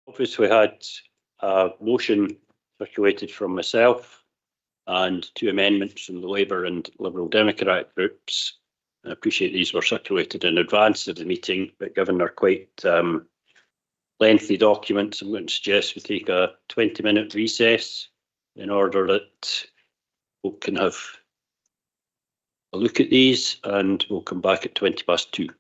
Obviously, we had a motion circulated from myself and two amendments from the Labour and Liberal Democrat groups. I appreciate these were circulated in advance of the meeting, but given they're quite lengthy documents, I'm going to suggest we take a 20-minute recess in order that folk can have a look at these, and we'll come back at 2:20.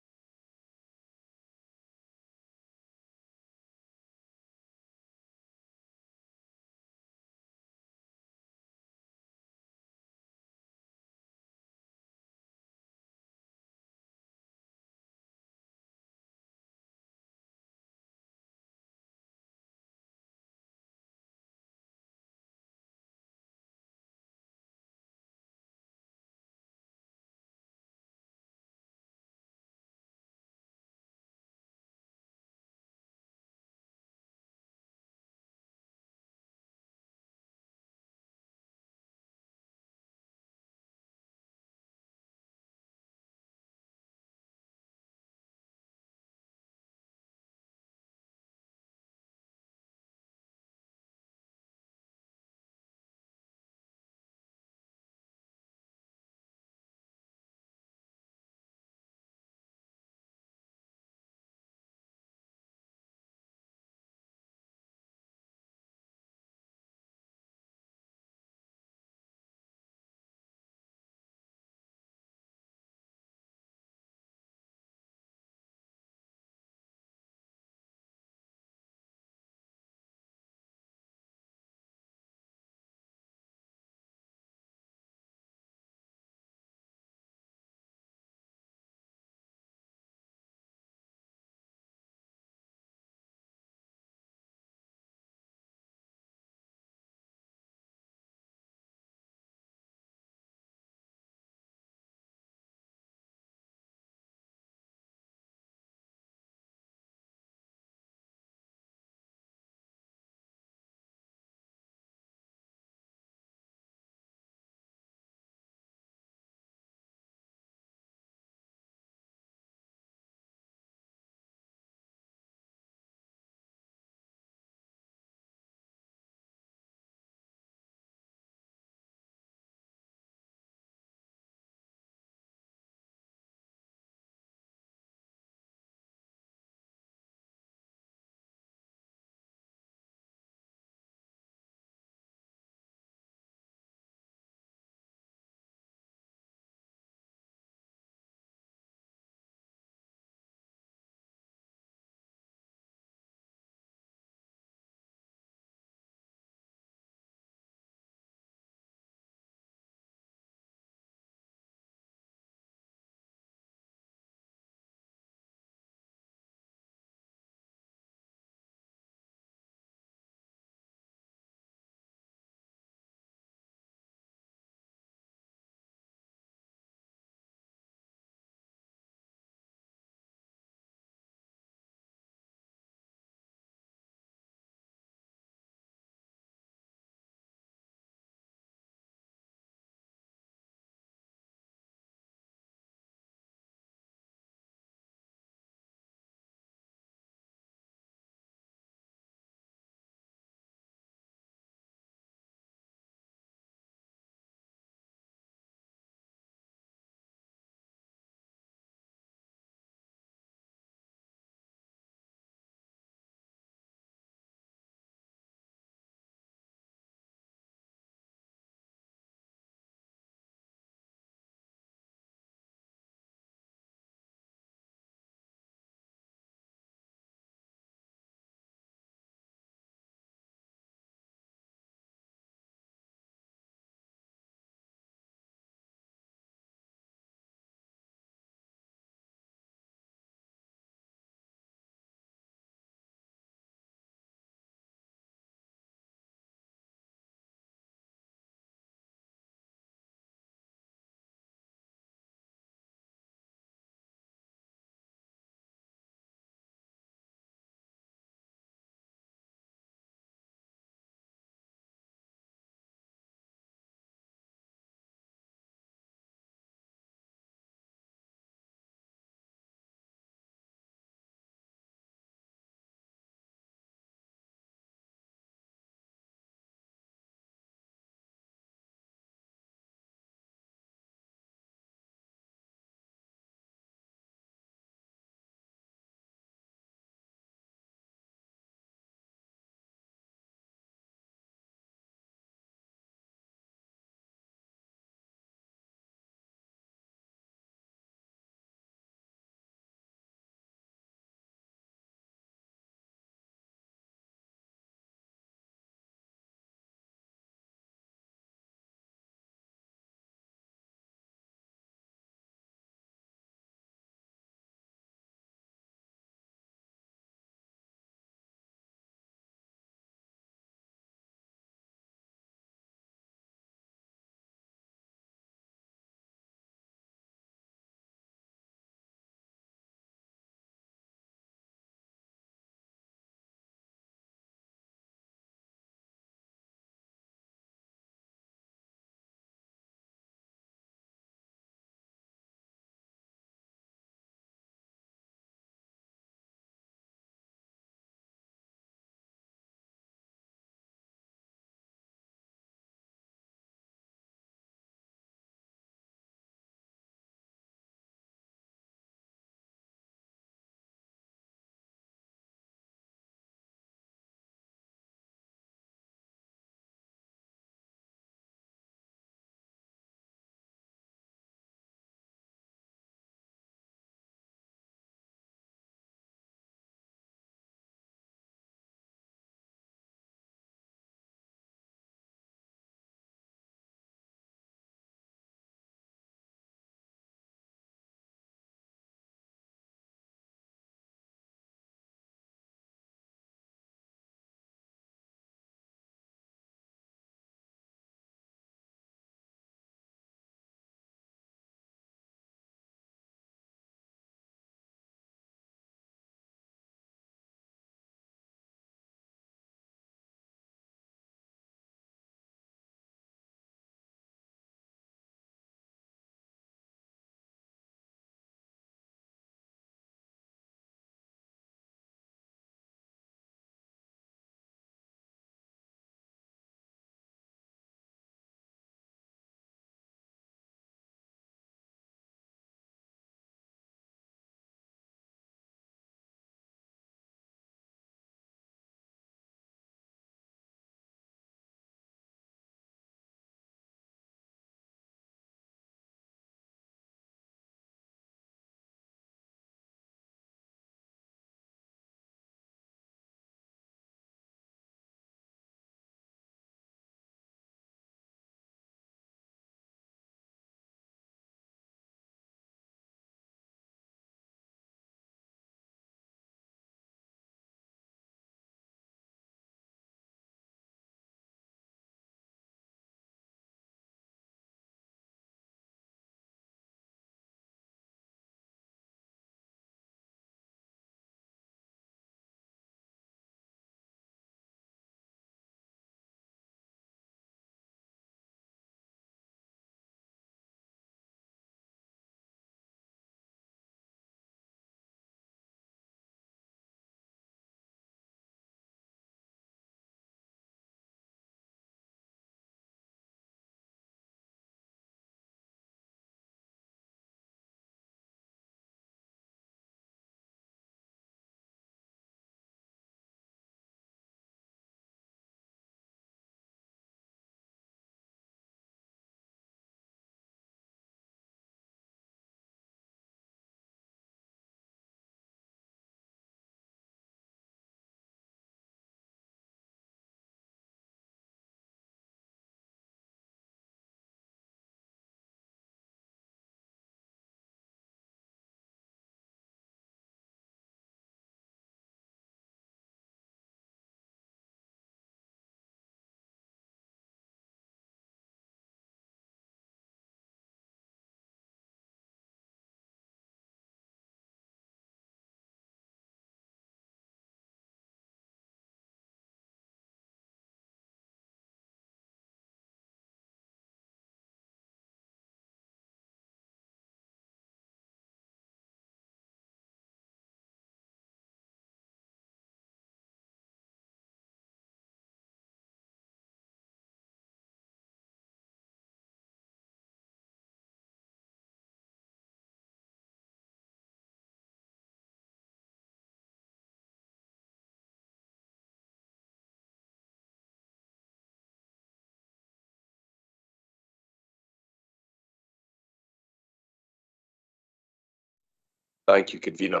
Thank you, Convener.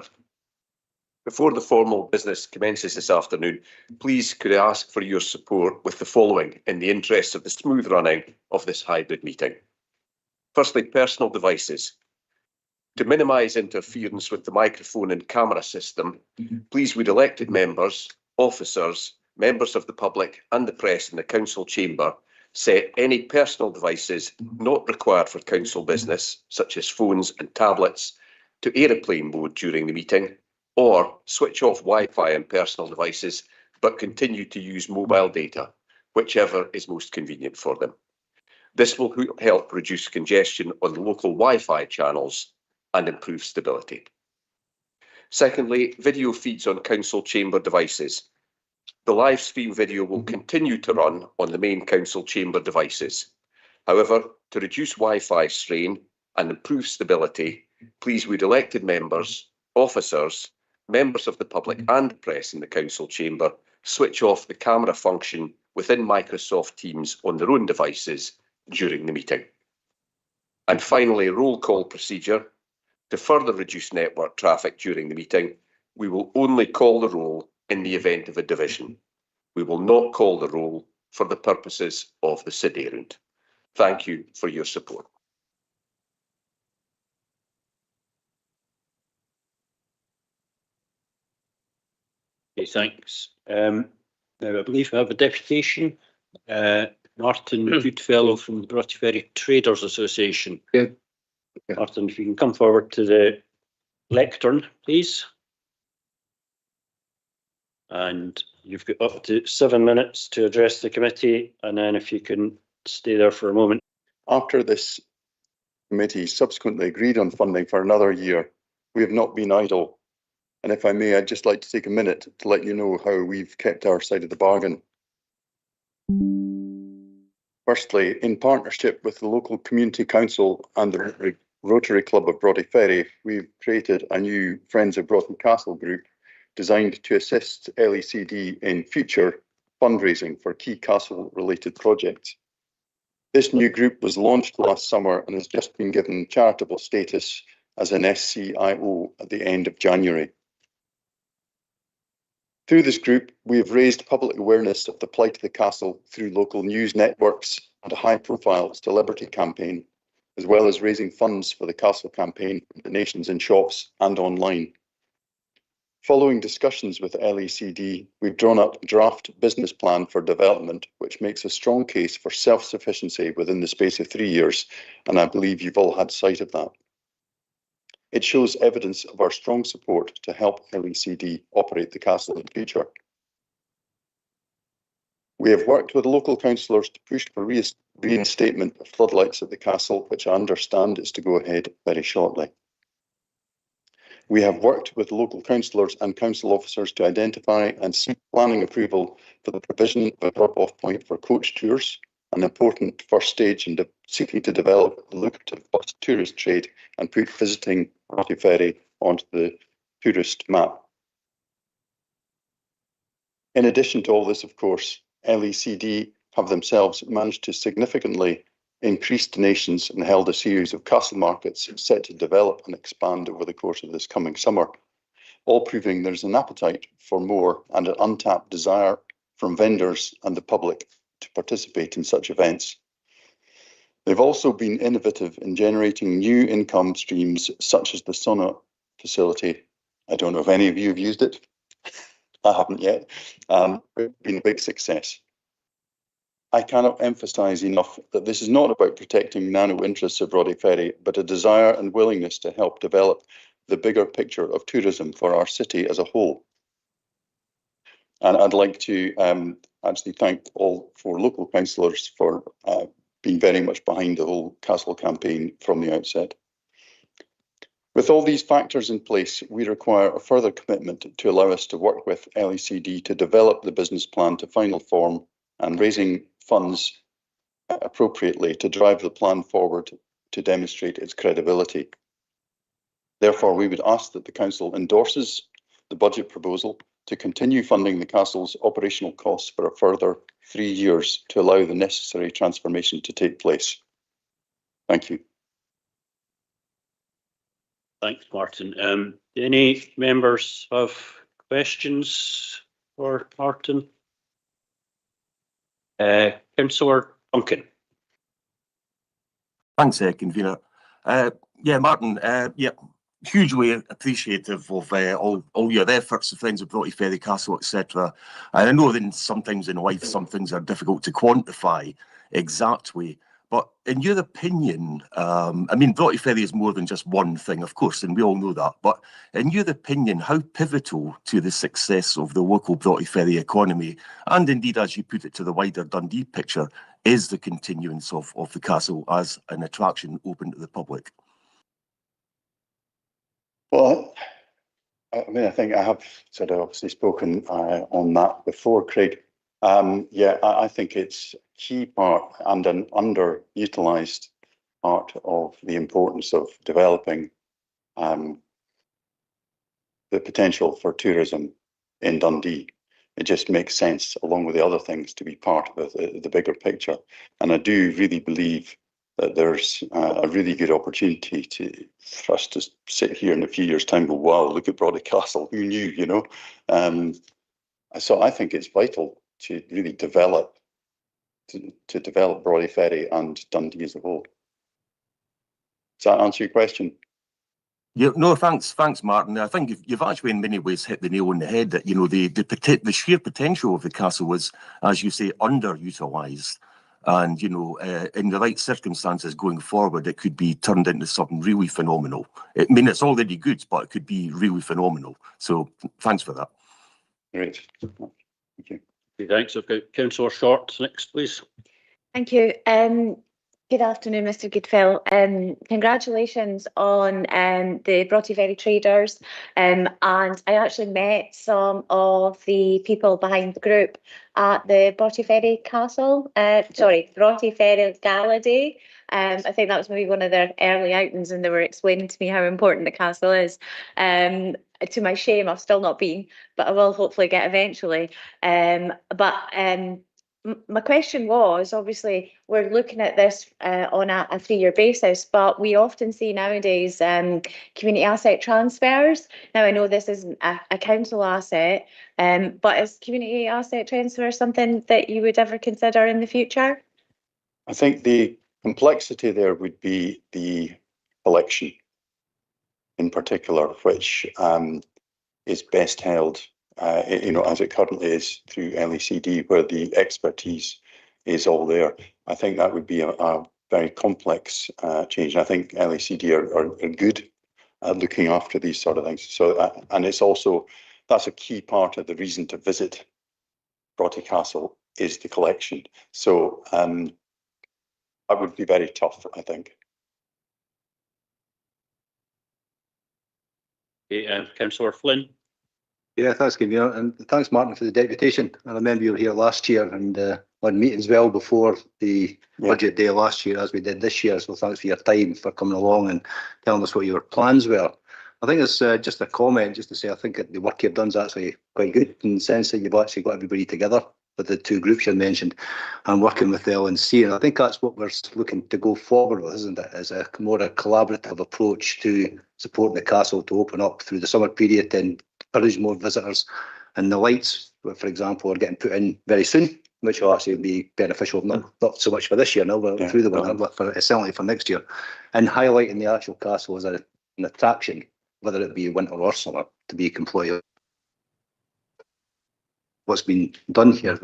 Before the formal business commences this afternoon, please could I ask for your support with the following in the interests of the smooth running of this hybrid meeting. Firstly, personal devices. To minimise interference with the microphone and camera system, please would elected members, officers, members of the public and the press in the council chamber set any personal devices not required for council business, such as phones and tablets, to aeroplane mode during the meeting, or switch off Wi-Fi on personal devices, but continue to use mobile data, whichever is most convenient for them. This will help reduce congestion on the local Wi-Fi channels and improve stability. Secondly, video feeds on council chamber devices. The live stream video will continue to run on the main council chamber devices. However, to reduce Wi-Fi strain and improve stability, please would elected members, officers, members of the public and the press in the council chamber switch off the camera function within Microsoft Teams on their own devices during the meeting. And finally, roll call procedure. To further reduce network traffic during the meeting, we will only call the roll in the event of a division. We will not call the roll for the purposes of the sit round. Thank you for your support. Okay, thanks. Now, I believe we have a deputation. Martin Goodfellow from the Broughty Ferry Traders Association. Yeah. Martin, if you can come forward to the lectern, please. And you've got up to 7 minutes to address the committee, and then if you can stay there for a moment. After this committee subsequently agreed on funding for another year, we have not been idle. And if I may, I'd just like to take a minute to let you know how we've kept our side of the bargain. Firstly, in partnership with the local community council and the Rotary Club of Broughty Ferry, we've created a new Friends of Broughty Castle group designed to assist LECD in future fundraising for key castle-related projects. This new group was launched last summer and has just been given charitable status as an SCIO at the end of January. Through this group, we have raised public awareness of the plight of the castle through local news networks and a high-profile celebrity campaign, as well as raising funds for the castle campaign from donations in shops and online. Following discussions with LECD, we've drawn up a draft business plan for development, which makes a strong case for self-sufficiency within the space of 3 years, and I believe you've all had sight of that. It shows evidence of our strong support to help LECD operate the castle in the future. We have worked with local councillors to push for reinstatement of floodlights at the castle, which I understand is to go ahead very shortly. We have worked with local councillors and council officers to identify and seek planning approval for the provision of a drop-off point for coach tours, an important first stage in seeking to develop the lucrative bus tourist trade and put visiting Broughty Ferry onto the tourist map. In addition to all this, of course, LECD have themselves managed to significantly increase donations and held a series of castle markets set to develop and expand over the course of this coming summer, all proving there's an appetite for more and an untapped desire from vendors and the public to participate in such events. They've also been innovative in generating new income streams, such as the sauna facility. I don't know if any of you have used it. I haven't yet. It's been a big success. I cannot emphasise enough that this is not about protecting nano interests of Broughty Ferry, but a desire and willingness to help develop the bigger picture of tourism for our city as a whole. And I'd like to actually thank all 4 local councillors for being very much behind the whole castle campaign from the outset. With all these factors in place, we require a further commitment to allow us to work with LECD to develop the business plan to final form and raising funds appropriately to drive the plan forward to demonstrate its credibility. Therefore, we would ask that the council endorses the budget proposal to continue funding the castle's operational costs for a further 3 years to allow the necessary transformation to take place. Thank you. Thanks, Martin. Do any members have questions for Martin? Councillor Duncan. Thanks, Convener. Yeah, Martin, yeah, hugely appreciative of all your efforts, the Friends of Broughty Ferry Castle, etc. And I know that sometimes in life some things are difficult to quantify exactly, but in your opinion, I mean, Broughty Ferry is more than just one thing, of course, and we all know that, but in your opinion, how pivotal to the success of the local Broughty Ferry economy, and indeed, as you put it, to the wider Dundee picture, is the continuance of the castle as an attraction open to the public? Well, I mean, I think I have sort of obviously spoken on that before, Craig. Yeah, I think it's a key part and an underutilised part of the importance of developing the potential for tourism in Dundee. It just makes sense, along with the other things, to be part of the bigger picture. And I do really believe that there's a really good opportunity for us to sit here in a few years' time and go, wow, look at Broughty Castle, who knew, you know? So I think it's vital to really develop Broughty Ferry and Dundee as a whole. Does that answer your question? Yeah, no, thanks, Martin. I think you've actually in many ways hit the nail on the head that, you know, the sheer potential of the castle was, as you say, underutilised. And, you know, in the right circumstances going forward, it could be turned into something really phenomenal. I mean, it's already good, but it could be really phenomenal. So thanks for that. Great. Thank you. Thanks. I've got Councillor Short next, please. Thank you. Good afternoon, Mr. Goodfellow. Congratulations on the Broughty Ferry traders. And I actually met some of the people behind the group at the Broughty Ferry Castle, Broughty Ferry Gala Day. I think that was maybe one of their early outings, and they were explaining to me how important the castle is. To my shame, I've still not been, but I will hopefully get eventually. My question was, obviously, we're looking at this on a 3-year basis, but we often see nowadays community asset transfers. Now, I know this isn't a council asset, but is community asset transfer something that you would ever consider in the future? I think the complexity there would be the collection in particular, which is best held you know, as it currently is through LECD, where the expertise is all there. I think that would be a very complex change. I think LECD are good at looking after these sort of things. So, and it's also, that's a key part of the reason to visit Broughty Castle is the collection. So that would be very tough, I think. Okay, Councillor Flynn. Yeah, thanks, Convener, and thanks, Martin, for the deputation. I remember you were here last year and on meetings well before the budget day last year, as we did this year. So thanks for your time, for coming along and telling us what your plans were. I think it's just a comment, just to say I think that the work you've done is actually quite good in the sense that you've actually got everybody together with the 2 groups you mentioned and working with the LNC. And I think that's what we're looking to go forward with, isn't it? As a more a collaborative approach to supporting the castle to open up through the summer period and encourage more visitors. And the lights, for example, are getting put in very soon, which will actually be beneficial, not so much for this year now, but through the winter, but certainly for next year. And highlighting the actual castle as an attraction, whether it be winter or summer, to be completely what's been done here,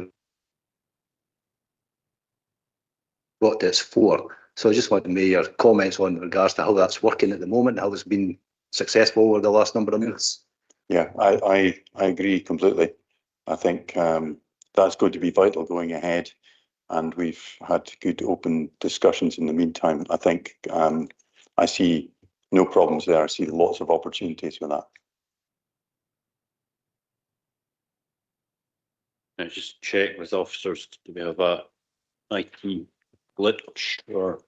what it's for. So I just wanted to make your comments on regards to how that's working at the moment, how it's been successful over the last number of months. Yeah, I agree completely. I think that's going to be vital going ahead, and we've had good open discussions in the meantime. I think I see no problems there. I see lots of opportunities with that. I just check with officers. Do we have a IT glitch or?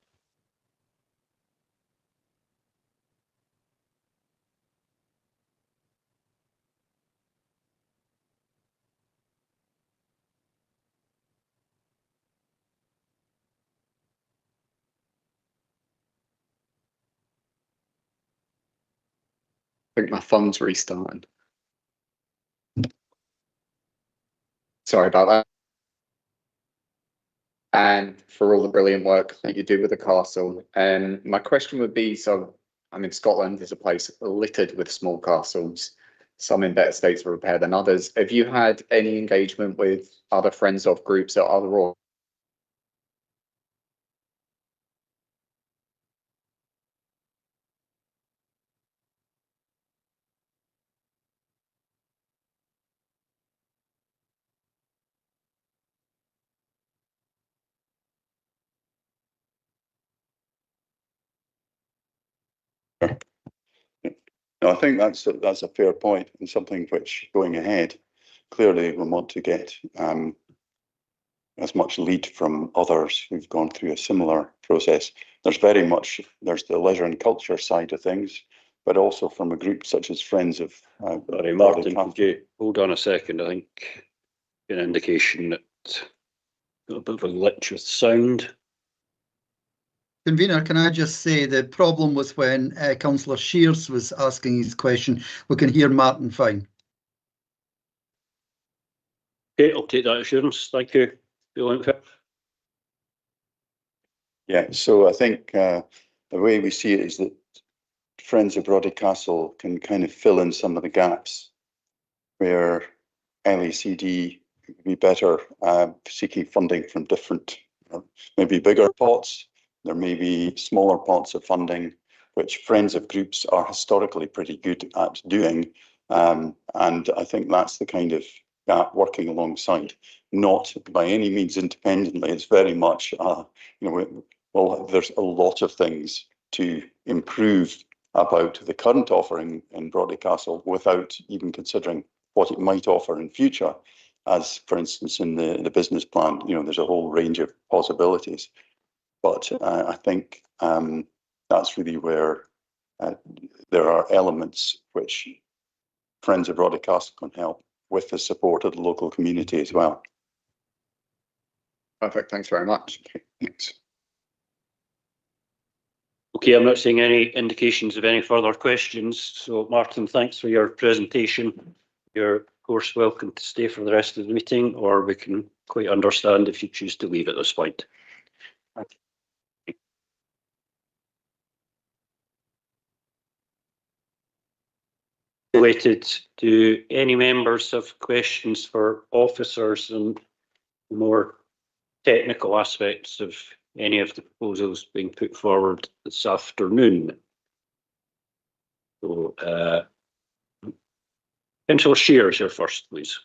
think my phone's restarting. Sorry about that. And for all the brilliant work that you do with the castle. My question would be, so I mean, Scotland is a place littered with small castles, some in better states of repair than others. Have you had any engagement with other friends of groups at other No, I think that's a fair point and something which, going ahead, clearly we want to get as much lead from others who've gone through a similar process. There's the leisure and culture side of things, but also from a group such as Friends of. Sorry, Martin, could you hold on a second? I think an indication that got a bit of a glitch with sound. Convener, can I just say the problem was when Councillor Shears was asking his question, we can hear Martin fine. Okay, I'll take that assurance. Thank you. Yeah, so I think the way we see it is that Friends of Castle can kind of fill in some of the gaps where LACD would be better seeking funding from different, maybe bigger pots. There may be smaller pots of funding, which Friends of Groups are historically pretty good at doing. And I think that's the kind of gap working alongside, not by any means independently. It's very much, well, there's a lot of things to improve about the current offering in Brody Castle without even considering what it might offer in future. As, for instance, in the business plan, there's a whole range of possibilities. But I think that's really where there are elements which Friends of Brody Castle can help with the support of the local community as well. Perfect, thanks very much. Thanks. Okay, I'm not seeing any indications of any further questions. So, Martin, thanks for your presentation. You're, of course, welcome to stay for the rest of the meeting, or we can quite understand if you choose to leave at this point. Related to any members have questions for officers and more technical aspects of any of the proposals being put forward this afternoon. So, Councillor Shears, you're first, please.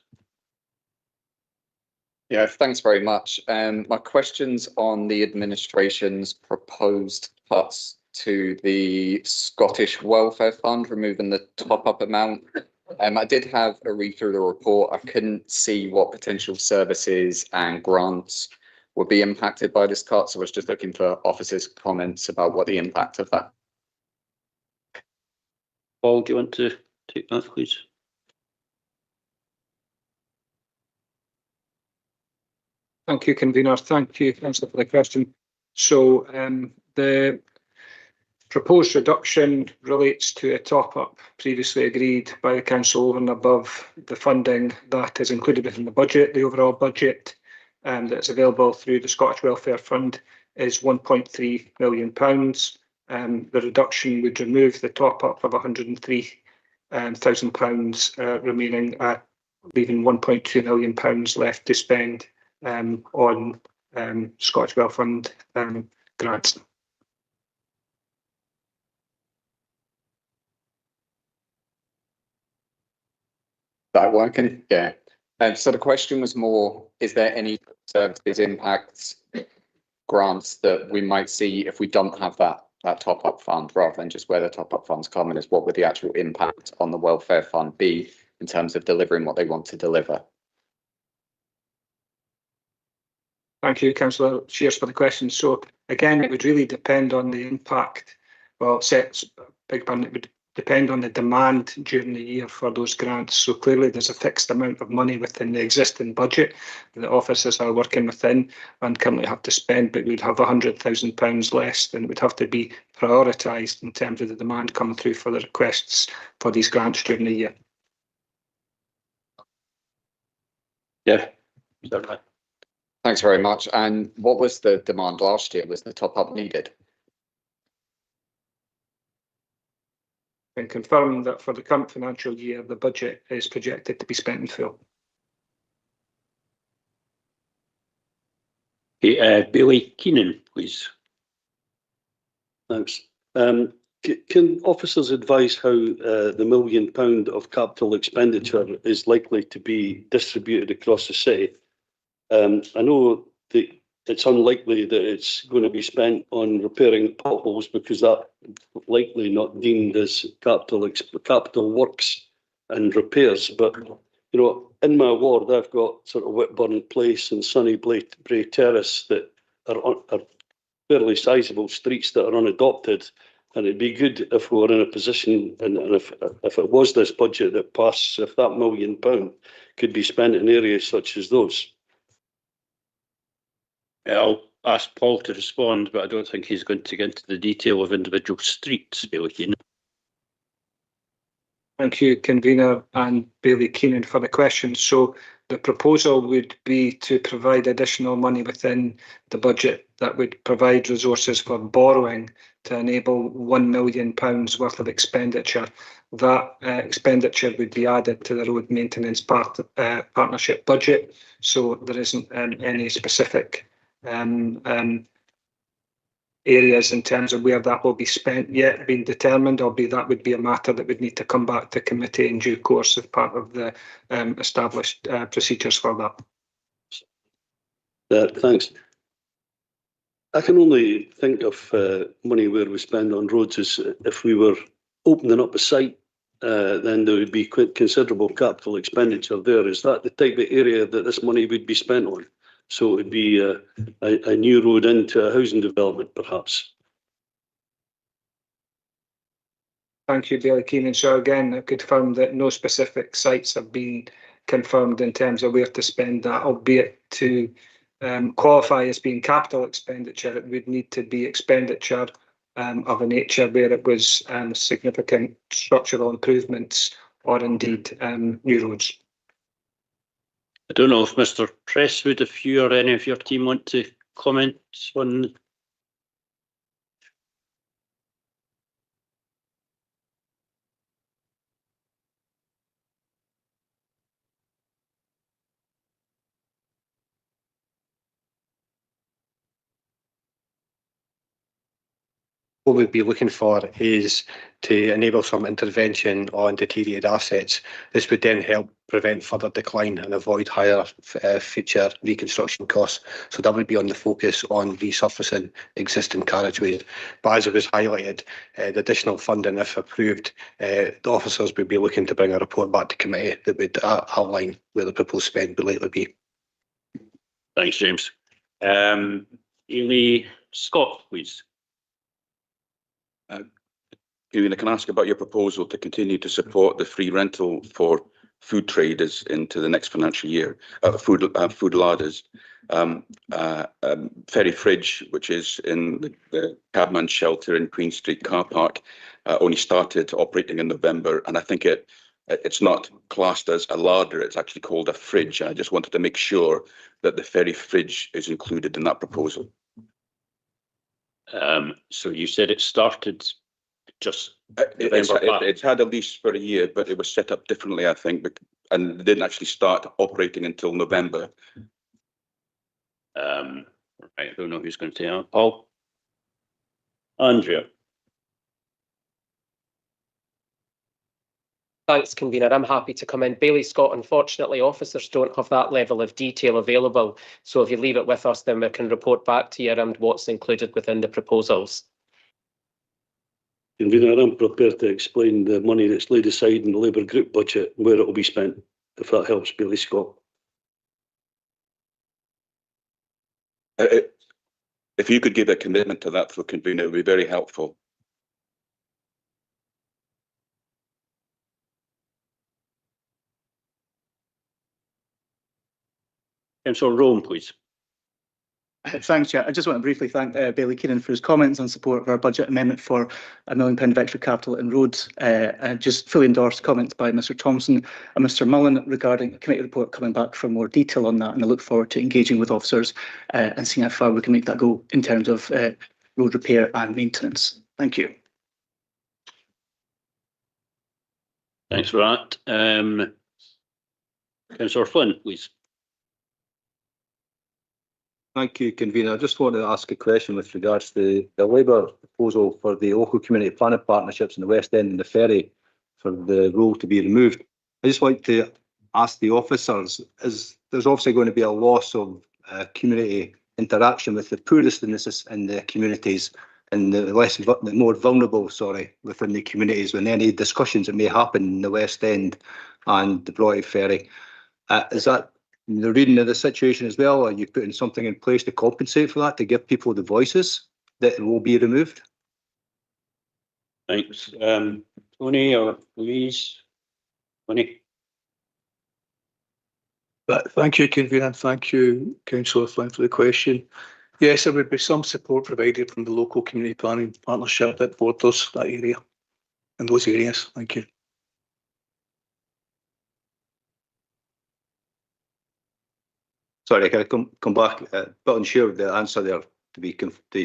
Yeah, thanks very much. My question's on the administration's proposed cuts to the Scottish Welfare Fund, removing the top-up amount. I did have a read through the report. I couldn't see what potential services and grants would be impacted by this cut, so I was just looking for officers' comments about what the impact of that. Paul, do you want to take that, please? Thank you, Convener. Thank you, Councillor, for the question. So the proposed reduction relates to a top-up previously agreed by the Council over and above the funding that is included within the budget. The overall budget that's available through the Scottish Welfare Fund is £1.3 million. The reduction would remove the top-up of £103,000 remaining, leaving £1.2 million left to spend on Scottish Welfare Fund grants. That working? Yeah. So the question was more, is there any services impacts grants that we might see if we don't have that top-up fund, rather than just where the top-up fund's coming, is what would the actual impact on the welfare fund be in terms of delivering what they want to deliver? Thank you, Councillor Shears, for the question. So again, it would really depend on the impact. Well, big pardon, it would depend on the demand during the year for those grants. So clearly there's a fixed amount of money within the existing budget that officers are working within and currently have to spend, but we'd have £100,000 less, and it would have to be prioritised in terms of the demand coming through for the requests for these grants during the year. Yeah, certainly. Thanks very much. And what was the demand last year? Was the top up needed? And confirm that for the current financial year, the budget is projected to be spent in full. Okay, Bailey Keenan, please. Thanks. Can officers advise how the £1 million of capital expenditure is likely to be distributed across the city? I know that it's unlikely that it's going to be spent on repairing potholes because that's likely not deemed as capital works and repairs. But you know, in my ward, I've got sort of Whitburn Place and Sunny Bray Terrace that are fairly sizable streets that are unadopted. And it'd be good if we were in a position, and if it was this budget that passed, if that £1 million could be spent in areas such as those. I'll ask Paul to respond, but I don't think he's going to get into the detail of individual streets, Bailey Keenan. Thank you, Convener and Bailey Keenan, for the question. So the proposal would be to provide additional money within the budget that would provide resources for borrowing to enable £1 million worth of expenditure. That expenditure would be added to the road maintenance partnership budget. So there isn't any specific areas in terms of where that will be spent yet being determined, albeit that would be a matter that would need to come back to committee in due course as part of the established procedures for that. Thanks. I can only think of money where we spend on roads as if we were opening up a site, then there would be quite considerable capital expenditure there. Is that the type of area that this money would be spent on? So it would be a new road into a housing development, perhaps. Thank you, Bailey Keenan. So again, I confirm that no specific sites have been confirmed in terms of where to spend that, albeit to qualify as being capital expenditure, it would need to be expenditure of a nature where it was significant structural improvements or indeed new roads. I don't know if Mr. Presswood, if you or any of your team want to comment on. What we'd be looking for is to enable some intervention on deteriorated assets. This would then help prevent further decline and avoid higher future reconstruction costs. So that would be on the focus on resurfacing existing carriageways. But as it was highlighted, the additional funding, if approved, the officers would be looking to bring a report back to committee that would outline where the proposed spend would likely be. Thanks, James. Ely Scott, please. Can I ask about your proposal to continue to support the free rental for food traders into the next financial year, food larders, Ferry Fridge, which is in the cabman shelter in Queen Street car park, only started operating in November, and I think it's not classed as a larder, it's actually called a fridge. I just wanted to make sure that the Ferry Fridge is included in that proposal. So you said it started just it's had a lease for a year, but it was set up differently, I think, and it didn't actually start operating until November. Right, I don't know who's going to take Paul. Andrea. Thanks, Convener. I'm happy to come in. Bailey Scott, unfortunately, officers don't have that level of detail available. So if you leave it with us, then we can report back to you around what's included within the proposals. Convener, I'm prepared to explain the money that's laid aside in the Labour Group budget, where it will be spent, if that helps, Bailey Scott. If you could give a commitment to that for Convener, it would be very helpful. Councillor Rome, please. Thanks, Chair. I just want to briefly thank Bailey Keenan for his comments on support of our budget amendment for £1 million of extra capital in roads. And just fully endorsed comments by Mr Thompson and Mr Mullen regarding a committee report coming back for more detail on that. And I look forward to engaging with officers and seeing how far we can make that go in terms of road repair and maintenance. Thank you. Thanks for that. Councillor Flynn, please. Thank you, Convener. I just wanted to ask a question with regards to the Labour proposal for the local community planning partnerships in the West End and the ferry for the rule to be removed. I just like to ask the officers, there's obviously going to be a loss of community interaction with the poorest in the communities and the more vulnerable, within the communities when any discussions that may happen in the West End and the Broughty ferry. Is that the reading of the situation as well? Are you putting something in place to compensate for that, to give people the voices that will be removed? Thanks. Tony or Louise? Tony? Thank you, Convener, and thank you, Councillor Flynn, for the question. Yes, there would be some support provided from the local community planning partnership that borders that area and those areas. Thank you. Sorry, can I come back? But unsure of the answer there, to be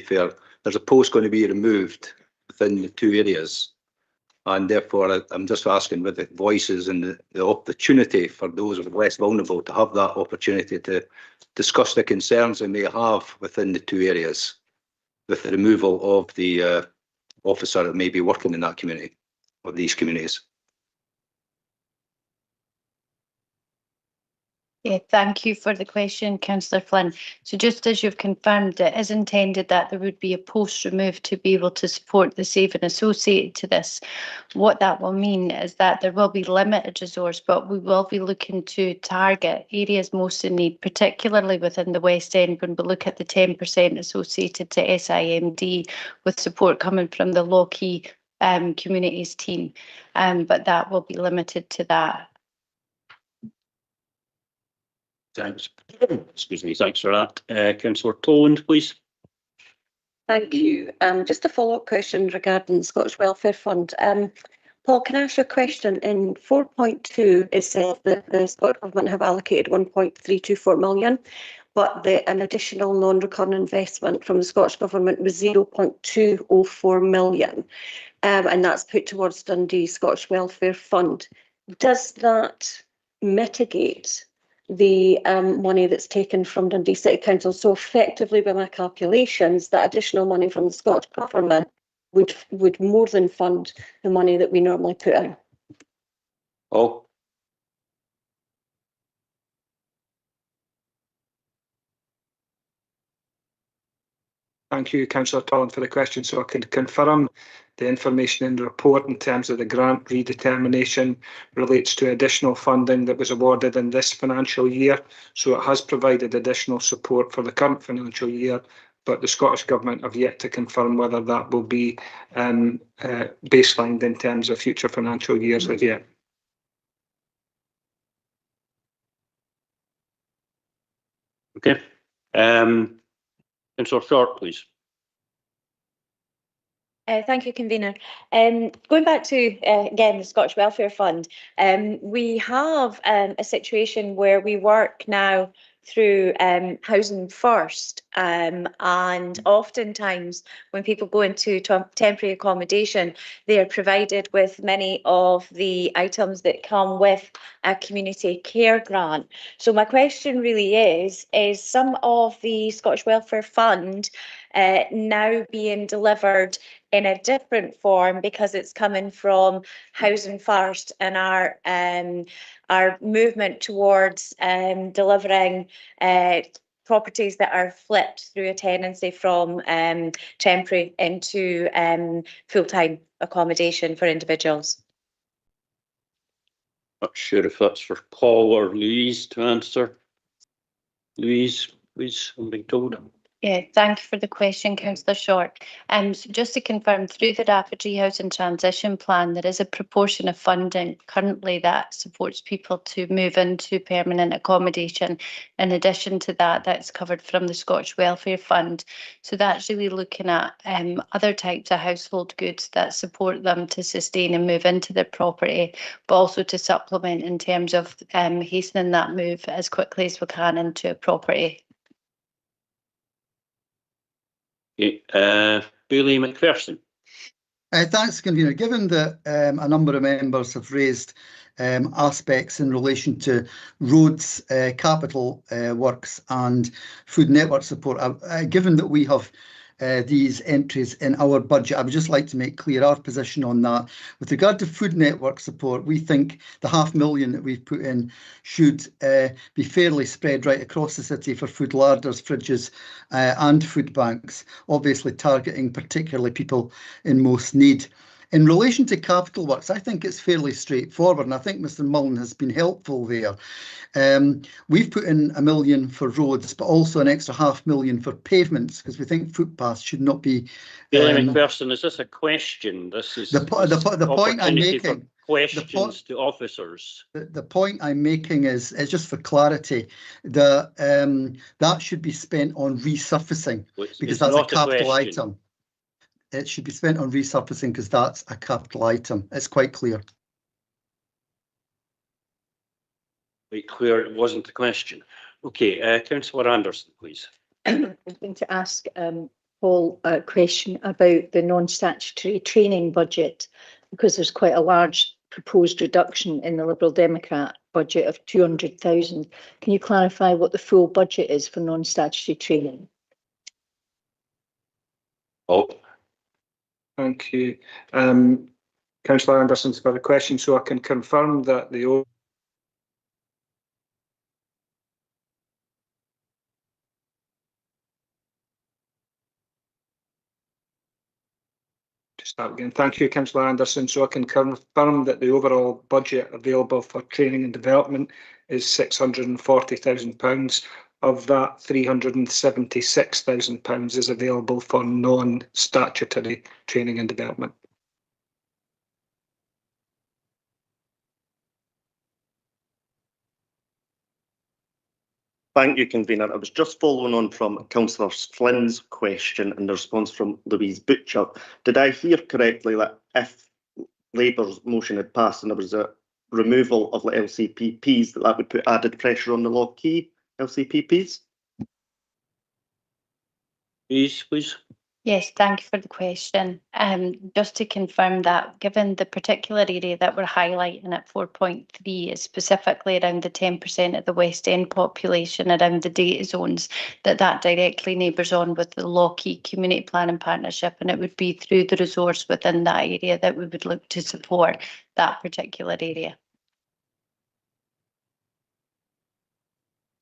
fair. There's a post going to be removed within the two areas. And therefore, I'm just asking with the voices and the opportunity for those who are less vulnerable to have that opportunity to discuss the concerns they may have within the two areas with the removal of the officer that may be working in that community or these communities. Yeah, thank you for the question, Councillor Flynn. So just as you've confirmed, it is intended that there would be a post removed to be able to support the saving associated to this. What that will mean is that there will be limited resource, but we will be looking to target areas most in need, particularly within the West End, when we look at the 10% associated to SIMD, with support coming from the Lockheed Communities team. But that will be limited to that. Thanks. Excuse me. Thanks for that. Councillor Toland, please. Thank you. Just a follow-up question regarding the Scottish Welfare Fund. Paul, can I ask you a question? In 4.2, it says that the Scottish Government have allocated 1.324 million, but an additional non-recurring investment from the Scottish Government was 0.204 million, and that's put towards Dundee Scottish Welfare Fund. Does that mitigate the money that's taken from Dundee City Council? So effectively, by my calculations, that additional money from the Scottish Government would more than fund the money that we normally put in. Oh. Thank you, Councillor Toland, for the question. So I can confirm the information in the report in terms of the grant redetermination relates to additional funding that was awarded in this financial year. So it has provided additional support for the current financial year, but the Scottish Government have yet to confirm whether that will be baselined in terms of future financial years as yet. Okay. Councillor Short, please. Thank you, Convener. Going back to, again, the Scottish Welfare Fund, we have a situation where we work now through Housing First, and oftentimes when people go into temporary accommodation, they are provided with many of the items that come with a community care grant. So my question really is some of the Scottish Welfare Fund now being delivered in a different form because it's coming from Housing First and our movement towards delivering properties that are flipped through a tenancy from temporary into full-time accommodation for individuals? Not sure if that's for Paul or Louise to answer. Louise, please, I'm being told. Yeah, thank you for the question, Councillor Short. So just to confirm, through the Refugee Housing Transition Plan, there is a proportion of funding currently that supports people to move into permanent accommodation. In addition to that, that's covered from the Scottish Welfare Fund. So that's really looking at other types of household goods that support them to sustain and move into their property, but also to supplement in terms of hastening that move as quickly as we can into a property. Okay, Bailey McPherson. Thanks, Convener. Given that a number of members have raised aspects in relation to roads, capital works and food network support, given that we have these entries in our budget, I would just like to make clear our position on that. With regard to food network support, we think the £500,000 that we've put in should be fairly spread right across the city for food larders, fridges and food banks, obviously targeting particularly people in most need. In relation to capital works, I think it's fairly straightforward, and I think Mr Mullen has been helpful there. We've put in £1 million for roads, but also an extra £500,000 for pavements, because we think footpaths should not be. Bailey McPherson, is this a question? This is the point I'm making. Questions to officers. The point I'm making is just for clarity, that should be spent on resurfacing, because that's a capital item. It should be spent on resurfacing because that's a capital item. It's quite clear. Quite clear, it wasn't a question. Okay, Councillor Anderson, please. I'm going to ask Paul a question about the non-statutory training budget, because there's quite a large proposed reduction in the Liberal Democrat budget of 200,000. Can you clarify what the full budget is for non-statutory training? Oh. Thank you. Councillor Anderson's got a question, so I can confirm that the start again. Thank you, Councillor Anderson. So I can confirm that the overall budget available for training and development is £640,000. Of that, £376,000 is available for non-statutory training and development. Thank you, Convener. I was just following on from Councillor Flynn's question and the response from Louise Butcher. Did I hear correctly that if Labour's motion had passed and there was a removal of the LCPPs, that would put added pressure on the Lockheed LCPPs? Please. Yes, thank you for the question. Just to confirm that, given the particular area that we're highlighting at 4.3 is specifically around the 10% of the West End population around the data zones, that directly neighbours on with the Lockheed Community Planning Partnership, and it would be through the resource within that area that we would look to support that particular area.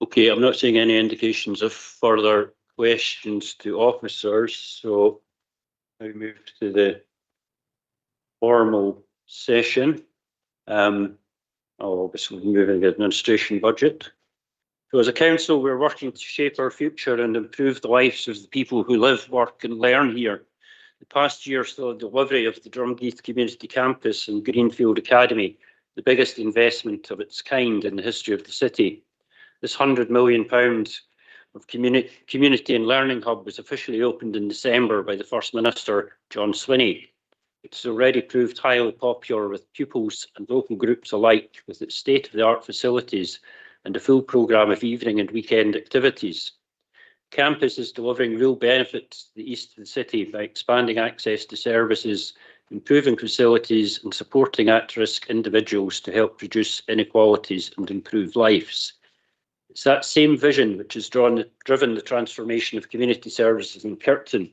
Okay, I'm not seeing any indications of further questions to officers, so I move to the formal session. Obviously moving the administration budget. So as a council, we're working to shape our future and improve the lives of the people who live, work and learn here. The past year saw the delivery of the Drumheath Community Campus and Greenfield Academy, the biggest investment of its kind in the history of the city. This £100 million of community and learning hub was officially opened in December by the First Minister, John Swinney. It's already proved highly popular with pupils and local groups alike, with its state-of-the-art facilities and a full programme of evening and weekend activities. The campus is delivering real benefits to the east of the city by expanding access to services, improving facilities and supporting at-risk individuals to help reduce inequalities and improve lives. It's that same vision which has driven the transformation of community services in Kirkton.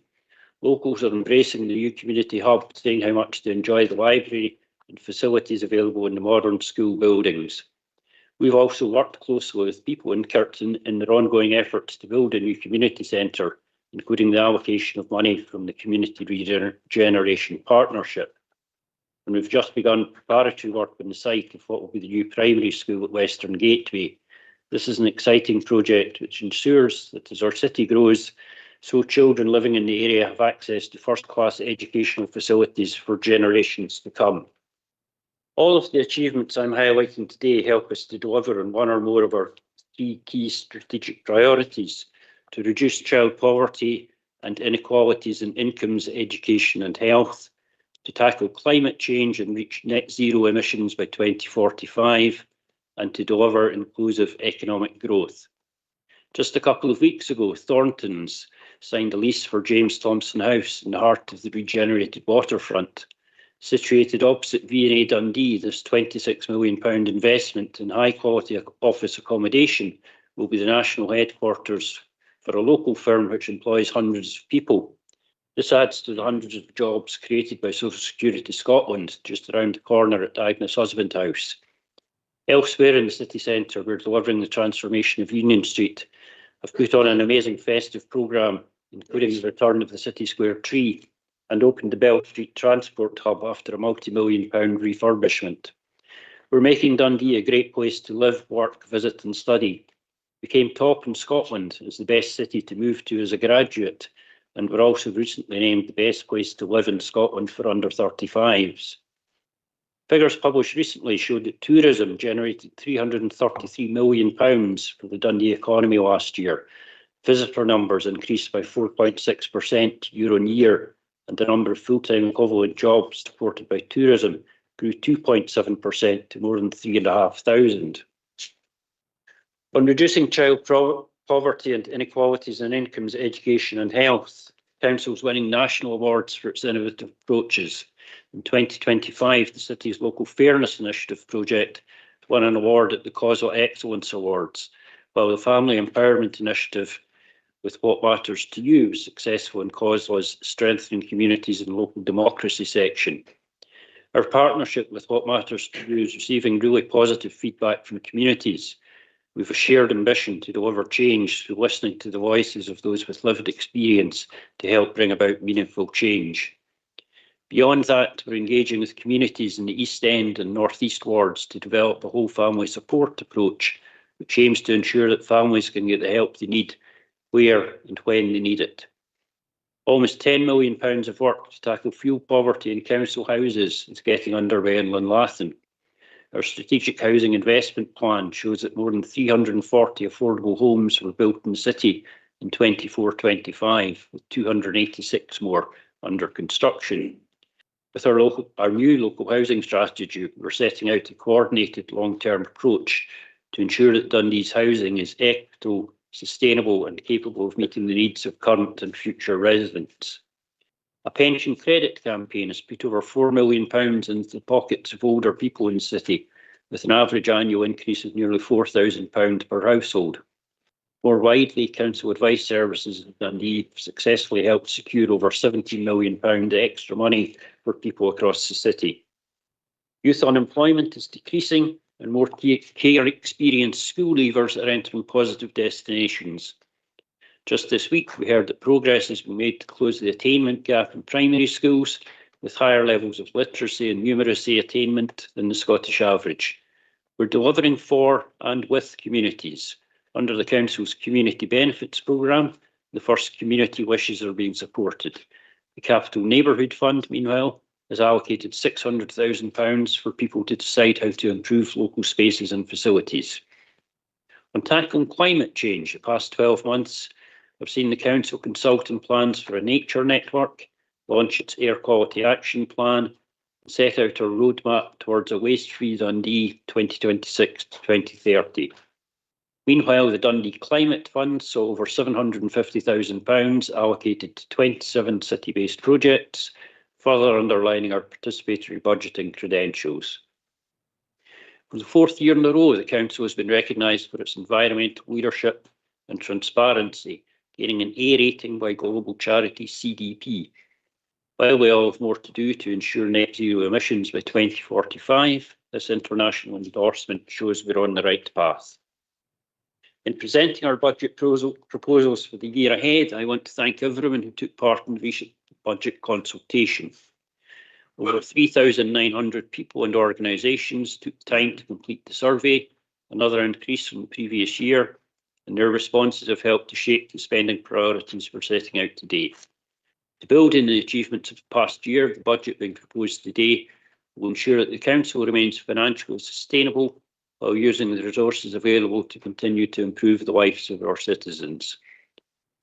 Locals are embracing the new community hub, saying how much they enjoy the library and facilities available in the modern school buildings. We've also worked closely with people in Kirkton in their ongoing efforts to build a new community centre, including the allocation of money from the Community Regeneration Partnership. And we've just begun preparatory work on the site of what will be the new primary school at Western Gateway. This is an exciting project which ensures that as our city grows, so children living in the area have access to first-class educational facilities for generations to come. All of the achievements I'm highlighting today help us to deliver on one or more of our 3 key strategic priorities: to reduce child poverty and inequalities in incomes, education and health, to tackle climate change and reach net zero emissions by 2045, and to deliver inclusive economic growth. Just a couple of weeks ago, Thorntons signed a lease for James Thompson House in the heart of the regenerated waterfront. Situated opposite V&A Dundee, this £26 million investment in high-quality office accommodation will be the national headquarters for a local firm which employs hundreds of people. This adds to the hundreds of jobs created by Social Security Scotland just around the corner at Agnes Husband House. Elsewhere in the city centre, we're delivering the transformation of Union Street. I've put on an amazing festive programme, including the return of the City Square tree, and opened the Bell Street Transport Hub after a multi-million-pound refurbishment. We're making Dundee a great place to live, work, visit and study. We came top in Scotland as the best city to move to as a graduate, and were also recently named the best place to live in Scotland for under 35s. Figures published recently showed that tourism generated £333 million for the Dundee economy last year. Visitor numbers increased by 4.6% year on year, and the number of full-time equivalent jobs supported by tourism grew 2.7% to more than 3,500. On reducing child poverty and inequalities in incomes, education and health, Council's winning national awards for its innovative approaches. In 2025, the city's Local Fairness Initiative project won an award at the Causal Excellence Awards, while the Family Empowerment Initiative with What Matters to You was successful in CAUSLA's Strengthening Communities and Local Democracy section. Our partnership with What Matters to You is receiving really positive feedback from communities. We have a shared ambition to deliver change through listening to the voices of those with lived experience to help bring about meaningful change. Beyond that, we're engaging with communities in the East End and North East wards to develop a whole family support approach, which aims to ensure that families can get the help they need, where and when they need it. Almost £10 million of work to tackle fuel poverty in council houses is getting underway in Lunlathen. Our strategic housing investment plan shows that more than 340 affordable homes were built in the city in 24-25, with 286 more under construction. With our new local housing strategy, we're setting out a coordinated long-term approach to ensure that Dundee's housing is equitable, sustainable and capable of meeting the needs of current and future residents. A pension credit campaign has put over £4 million into the pockets of older people in the city, with an average annual increase of nearly £4,000 per household. More widely, council advice services in Dundee have successfully helped secure over £17 million extra money for people across the city. Youth unemployment is decreasing, and more care experienced school leavers are entering positive destinations. Just this week, we heard that progress has been made to close the attainment gap in primary schools, with higher levels of literacy and numeracy attainment than the Scottish average. We're delivering for and with communities. Under the Council's Community Benefits Programme, the first community wishes are being supported. The Capital Neighbourhood Fund, meanwhile, has allocated £600,000 for people to decide how to improve local spaces and facilities. On tackling climate change, the past 12 months have seen the Council consulting plans for a nature network, launch its air quality action plan, and set out a roadmap towards a waste-free Dundee 2026 to 2030. Meanwhile, the Dundee Climate Fund saw over £750,000 allocated to 27 city-based projects, further underlining our participatory budgeting credentials. For the 4th year in a row, the Council has been recognised for its environmental leadership and transparency, gaining an A rating by global charity CDP. While we all have more to do to ensure net zero emissions by 2045, this international endorsement shows we're on the right path. In presenting our budget proposals for the year ahead, I want to thank everyone who took part in the recent budget consultation. Over 3,900 people and organisations took time to complete the survey, another increase from the previous year, and their responses have helped to shape the spending priorities we're setting out today. To build on the achievements of the past year, the budget being proposed today will ensure that the Council remains financially sustainable while using the resources available to continue to improve the lives of our citizens.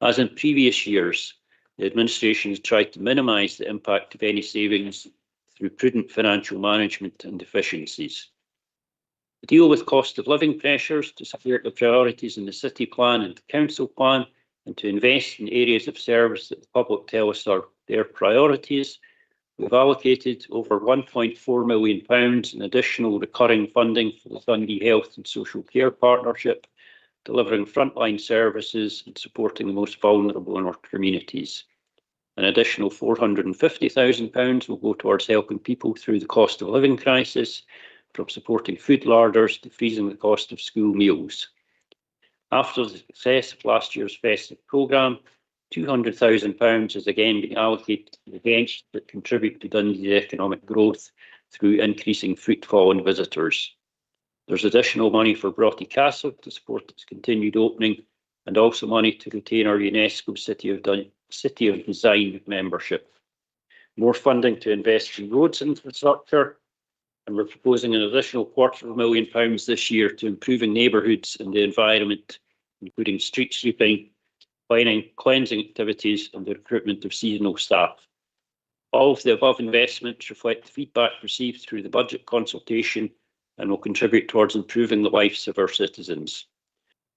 As in previous years, the administration has tried to minimise the impact of any savings through prudent financial management and efficiencies. To deal with cost of living pressures, to support the priorities in the City Plan and the Council Plan, and to invest in areas of service that the public tell us are their priorities, we've allocated over £1.4 million in additional recurring funding for the Dundee Health and Social Care Partnership, delivering frontline services and supporting the most vulnerable in our communities. An additional £450,000 will go towards helping people through the cost of living crisis, from supporting food larders to freezing the cost of school meals. After the success of last year's festive programme, £200,000 is again being allocated to events that contribute to Dundee's economic growth through increasing footfall and visitors. There's additional money for Broughty Castle to support its continued opening, and also money to retain our UNESCO City of Design membership. More funding to invest in roads infrastructure, and we're proposing an additional £250,000 this year to improving neighbourhoods and the environment, including street sweeping, cleansing activities and the recruitment of seasonal staff. All of the above investments reflect the feedback received through the budget consultation and will contribute towards improving the lives of our citizens.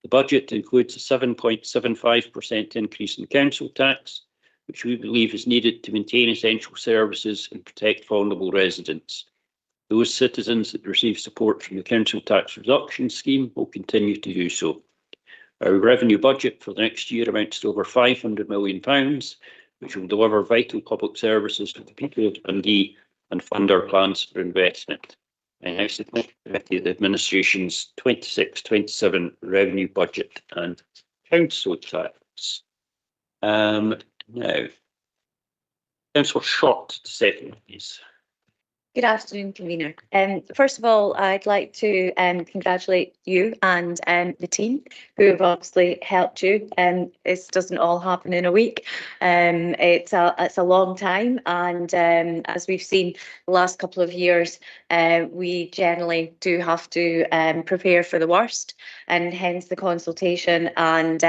The budget includes a 7.75% increase in council tax, which we believe is needed to maintain essential services and protect vulnerable residents. Those citizens that receive support from the Council Tax Reduction Scheme will continue to do so. Our revenue budget for the next year amounts to over £500 million, which will deliver vital public services to the people of Dundee and fund our plans for investment. I now submit to the Committee the Administration's 26-27 revenue budget and council tax. Now, Councillor Short to second, please. Good afternoon, Convener. First of all, I'd like to congratulate you and the team who have obviously helped you. This doesn't all happen in a week. It's a long time, and as we've seen the last couple of years, we generally do have to prepare for the worst, and hence the consultation. And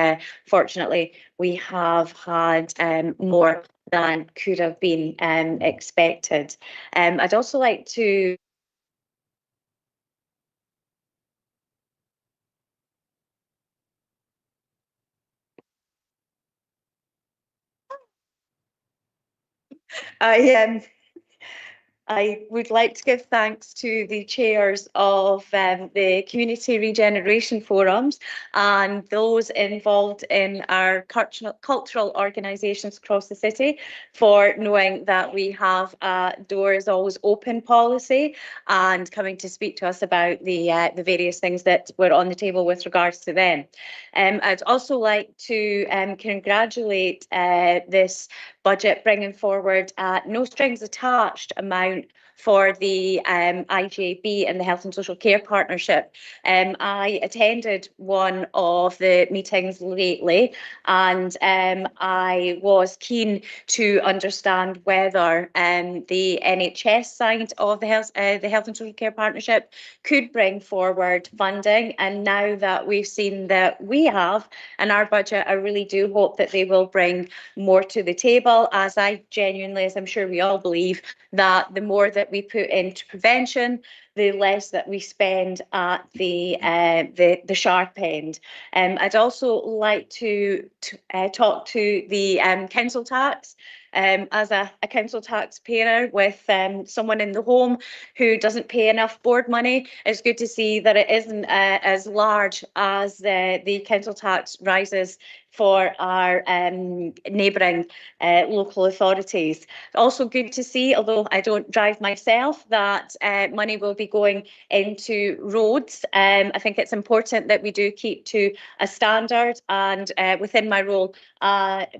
fortunately, we have had more than could have been expected. I'd also like to I would like to give thanks to the chairs of the community regeneration forums and those involved in our cultural organisations across the city for knowing that we have a doors always open policy and coming to speak to us about the various things that were on the table with regards to them. I'd also like to congratulate this budget bringing forward no strings attached amount for the IGAB and the Health and Social Care Partnership. I attended one of the meetings lately, and I was keen to understand whether the NHS side of the Health and Social Care Partnership could bring forward funding. And now that we've seen that we have in our budget, I really do hope that they will bring more to the table, as I genuinely, as I'm sure we all believe, that the more that we put into prevention, the less that we spend at the sharp end. I'd also like to talk to the council tax. As a council taxpayer with someone in the home who doesn't pay enough board money, it's good to see that it isn't as large as the council tax rises for our neighbouring local authorities. Also good to see, although I don't drive myself, that money will be be going into roads. I think it's important that we do keep to a standard, and within my role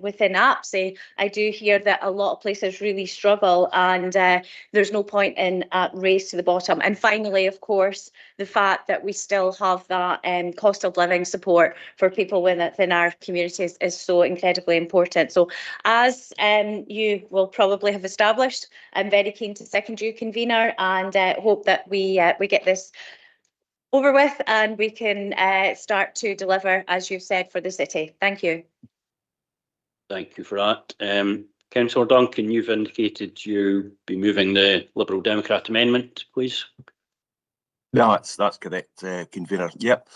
within APSI, I do hear that a lot of places really struggle, and there's no point in a race to the bottom. And finally, of course, the fact that we still have that cost of living support for people within our communities is so incredibly important. So as you will probably have established, I'm very keen to second you, convener, and hope that we get this over with and we can start to deliver, as you've said, for the city. Thank you. Thank you for that. Councillor Duncan, you've indicated you be moving the Liberal Democrat amendment, please. No, that's correct, convener. Yep.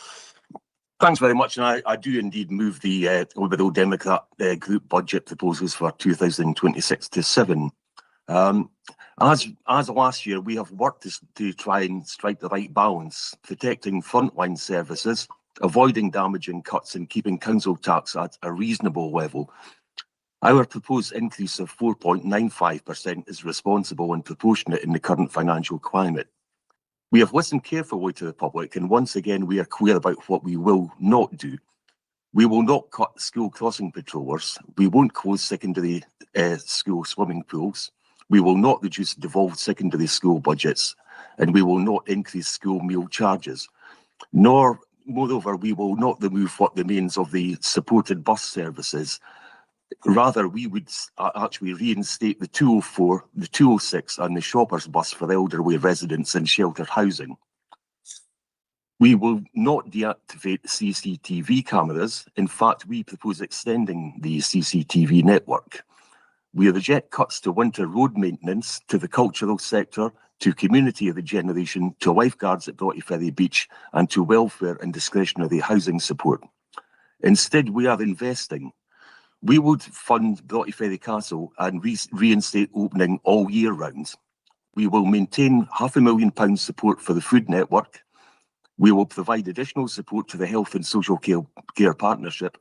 Thanks very much. And I do indeed move the Liberal Democrat group budget proposals for 2026 to 7. As last year, we have worked to try and strike the right balance, protecting frontline services, avoiding damaging cuts and keeping council tax at a reasonable level. Our proposed increase of 4.95% is responsible and proportionate in the current financial climate. We have listened carefully to the public, and once again we are clear about what we will not do. We will not cut school crossing patrollers. We won't close secondary school swimming pools. We will not reduce devolved secondary school budgets, and we will not increase school meal charges. Moreover, we will not remove what remains of the supported bus services. Rather, we would actually reinstate the 204, the 206 and the shoppers bus for elderly residents in sheltered housing. We will not deactivate CCTV cameras. In fact, we propose extending the CCTV network. We reject cuts to winter road maintenance, to the cultural sector, to community regeneration, to lifeguards at Broughty Ferry Beach, and to welfare and discretionary housing support. Instead, we are investing. We would fund Broughty Ferry Castle and reinstate opening all year round. We will maintain £500,000 support for the food network. We will provide additional support to the Health and Social Care Partnership,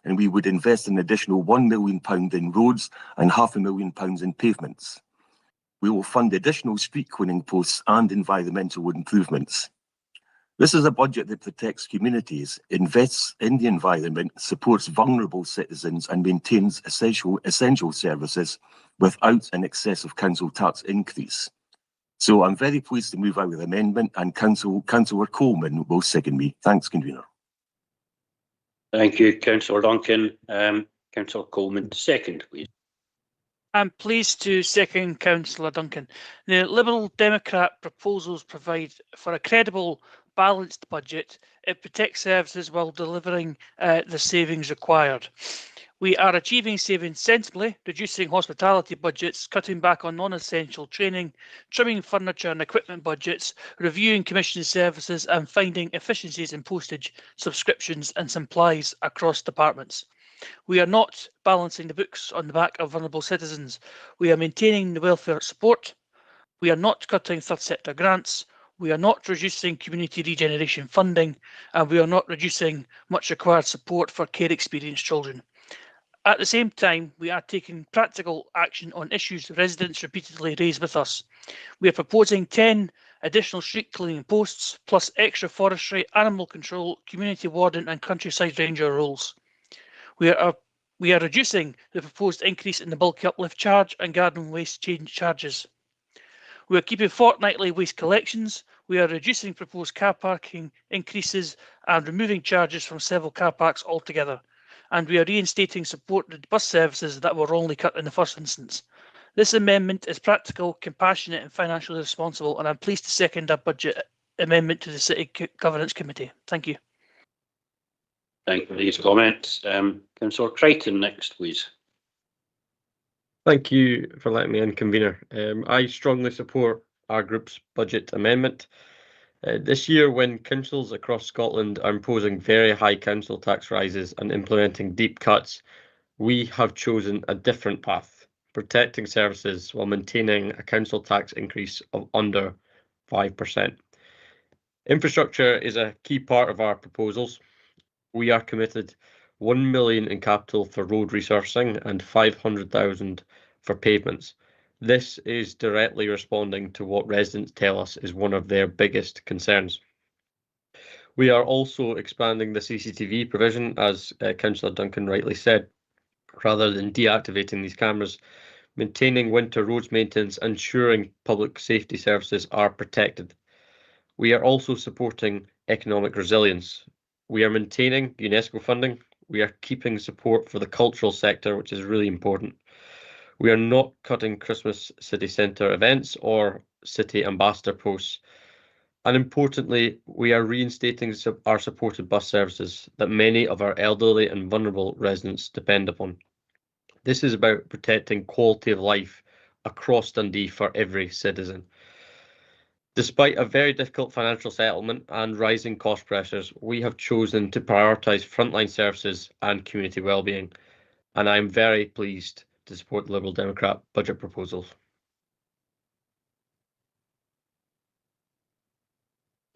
and we would invest an additional £1 million in roads and £500,000 in pavements. We will fund additional street cleaning posts and environmental improvements. This is a budget that protects communities, invests in the environment, supports vulnerable citizens and maintains essential services without an excessive council tax increase. So I'm very pleased to move our amendment, and Councillor Coleman will second me. Thanks, convener. Thank you, Councillor Duncan. Councillor Coleman, second, please. I'm pleased to second Councillor Duncan. The Liberal Democrat proposals provide for a credible, balanced budget. It protects services while delivering the savings required. We are achieving savings sensibly, reducing hospitality budgets, cutting back on non-essential training, trimming furniture and equipment budgets, reviewing commission services and finding efficiencies in postage, subscriptions and supplies across departments. We are not balancing the books on the back of vulnerable citizens. We are maintaining the welfare support. We are not cutting third sector grants. We are not reducing community regeneration funding, and we are not reducing much required support for care experienced children. At the same time, we are taking practical action on issues residents repeatedly raise with us. We are proposing 10 additional street cleaning posts, plus extra forestry, animal control, community warden and countryside ranger roles. We are reducing the proposed increase in the bulky uplift charge and garden waste change charges. We are keeping fortnightly waste collections. We are reducing proposed car parking increases and removing charges from several car parks altogether. And we are reinstating supported bus services that were only cut in the first instance. This amendment is practical, compassionate and financially responsible, and I'm pleased to second our budget amendment to the City Governance Committee. Thank you. Thank you for these comments. Councillor Crichton next, please. Thank you for letting me in, convener. I strongly support our group's budget amendment. This year, when councils across Scotland are imposing very high council tax rises and implementing deep cuts, we have chosen a different path, protecting services while maintaining a council tax increase of under 5%. Infrastructure is a key part of our proposals. We are committed £1 million in capital for road resurfacing and £500,000 for pavements. This is directly responding to what residents tell us is one of their biggest concerns. We are also expanding the CCTV provision, as Councillor Duncan rightly said, rather than deactivating these cameras, maintaining winter roads maintenance, ensuring public safety services are protected. We are also supporting economic resilience. We are maintaining UNESCO funding. We are keeping support for the cultural sector, which is really important. We are not cutting Christmas city centre events or city ambassador posts. And importantly, we are reinstating our supported bus services that many of our elderly and vulnerable residents depend upon. This is about protecting quality of life across Dundee for every citizen. Despite a very difficult financial settlement and rising cost pressures, we have chosen to prioritise frontline services and community wellbeing, and I am very pleased to support the Liberal Democrat budget proposals.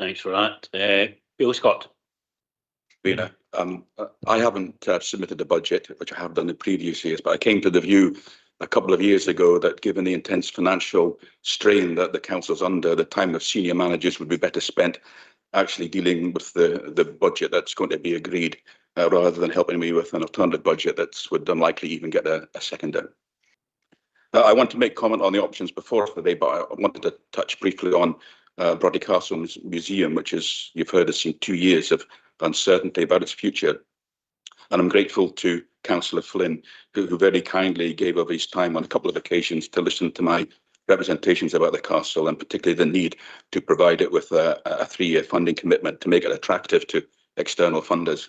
Thanks for that. Bill Scott. I haven't submitted a budget, which I have done in previous years, but I came to the view a couple of years ago that given the intense financial strain that the council's under, the time of senior managers would be better spent actually dealing with the budget that's going to be agreed, rather than helping me with an alternative budget that would unlikely even get a seconder. I want to make comment on the options before us today, but I wanted to touch briefly on Brodie Castle Museum, which is, you've heard, has seen 2 years of uncertainty about its future. And I'm grateful to Councillor Flynn, who very kindly gave of his time on a couple of occasions to listen to my representations about the castle, and particularly the need to provide it with a 3-year funding commitment to make it attractive to external funders.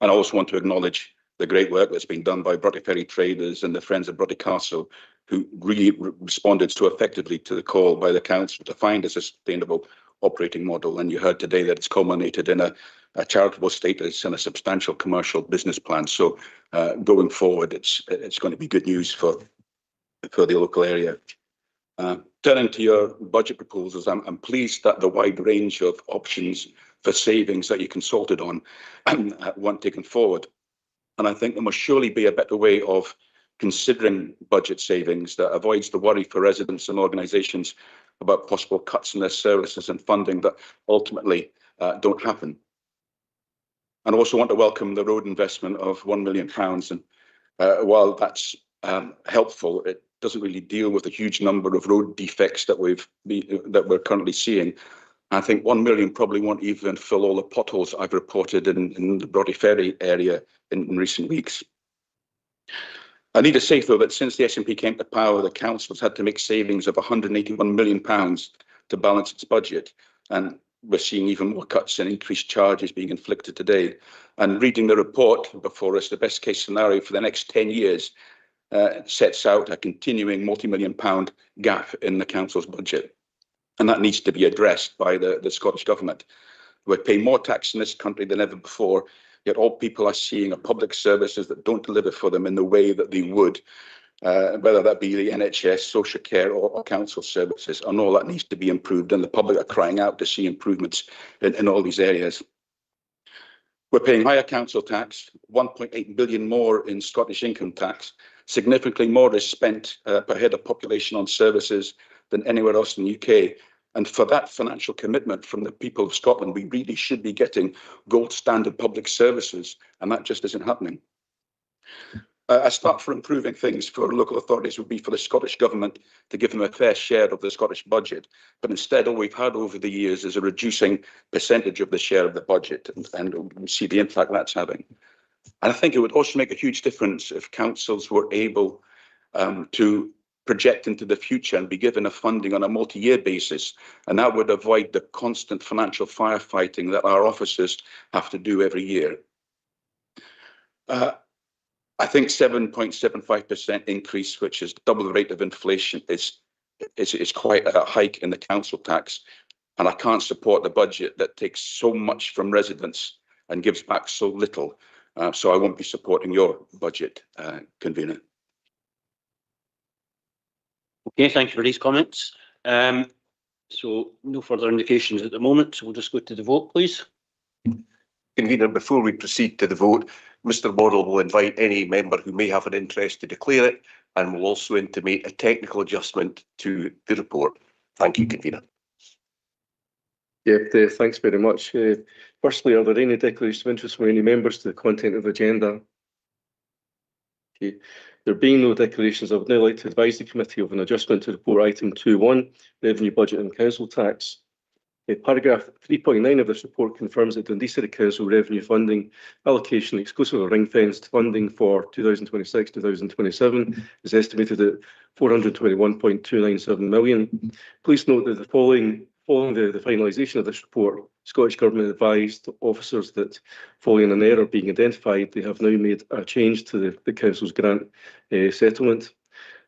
And I also want to acknowledge the great work that's been done by Brodie Ferry traders and the Friends of Brodie Castle, who really responded so effectively to the call by the council to find a sustainable operating model. And you heard today that it's culminated in a charitable status and a substantial commercial business plan. So going forward, it's going to be good news for the local area. Turning to your budget proposals, I'm pleased that the wide range of options for savings that you consulted on weren't taken forward. And I think there must surely be a better way of considering budget savings that avoids the worry for residents and organisations about possible cuts in their services and funding that ultimately don't happen. And I also want to welcome the road investment of £1 million. And while that's helpful, it doesn't really deal with the huge number of road defects that we're currently seeing. I think 1 million probably won't even fill all the potholes I've reported in the Brodie Ferry area in recent weeks. I need to say, though, that since the SNP came to power, the council's had to make savings of £181 million to balance its budget. And we're seeing even more cuts and increased charges being inflicted today. And reading the report before us, the best case scenario for the next 10 years sets out a continuing multi-million-pound gap in the council's budget. And that needs to be addressed by the Scottish Government. We're paying more tax in this country than ever before, yet all people are seeing are public services that don't deliver for them in the way that they would, whether that be the NHS, social care or council services, and all that needs to be improved, and the public are crying out to see improvements in all these areas. We're paying higher council tax, 1.8 billion more in Scottish income tax. Significantly more is spent per head of population on services than anywhere else in the UK. And for that financial commitment from the people of Scotland, we really should be getting gold standard public services, and that just isn't happening. A start for improving things for local authorities would be for the Scottish Government to give them a fair share of the Scottish budget. But instead, all we've had over the years is a reducing percentage of the share of the budget, and we see the impact that's having. And I think it would also make a huge difference if councils were able to project into the future and be given a funding on a multi-year basis, and that would avoid the constant financial firefighting that our officers have to do every year. I think 7.75% increase, which is double the rate of inflation, is quite a hike in the council tax, and I can't support the budget that takes so much from residents and gives back so little. So I won't be supporting your budget, convener. Okay, thank you for these comments. So no further indications at the moment, so we'll just go to the vote, please. Convener, before we proceed to the vote, Mr. Morrill will invite any member who may have an interest to declare it, and will also intimate a technical adjustment to the report. Thank you, Convener. Yeah, thanks very much. Firstly, are there any declarations of interest from any members to the content of the agenda? Okay. There being no declarations, I would now like to advise the committee of an adjustment to report item 2.1, revenue budget and council tax. Paragraph 3.9 of this report confirms that Dundee City Council revenue funding allocation exclusive of ring-fenced funding for 2026-2027 is estimated at 421.297 million. Please note that following the finalisation of this report, Scottish Government advised officers that following an error being identified, they have now made a change to the Council's grant settlement.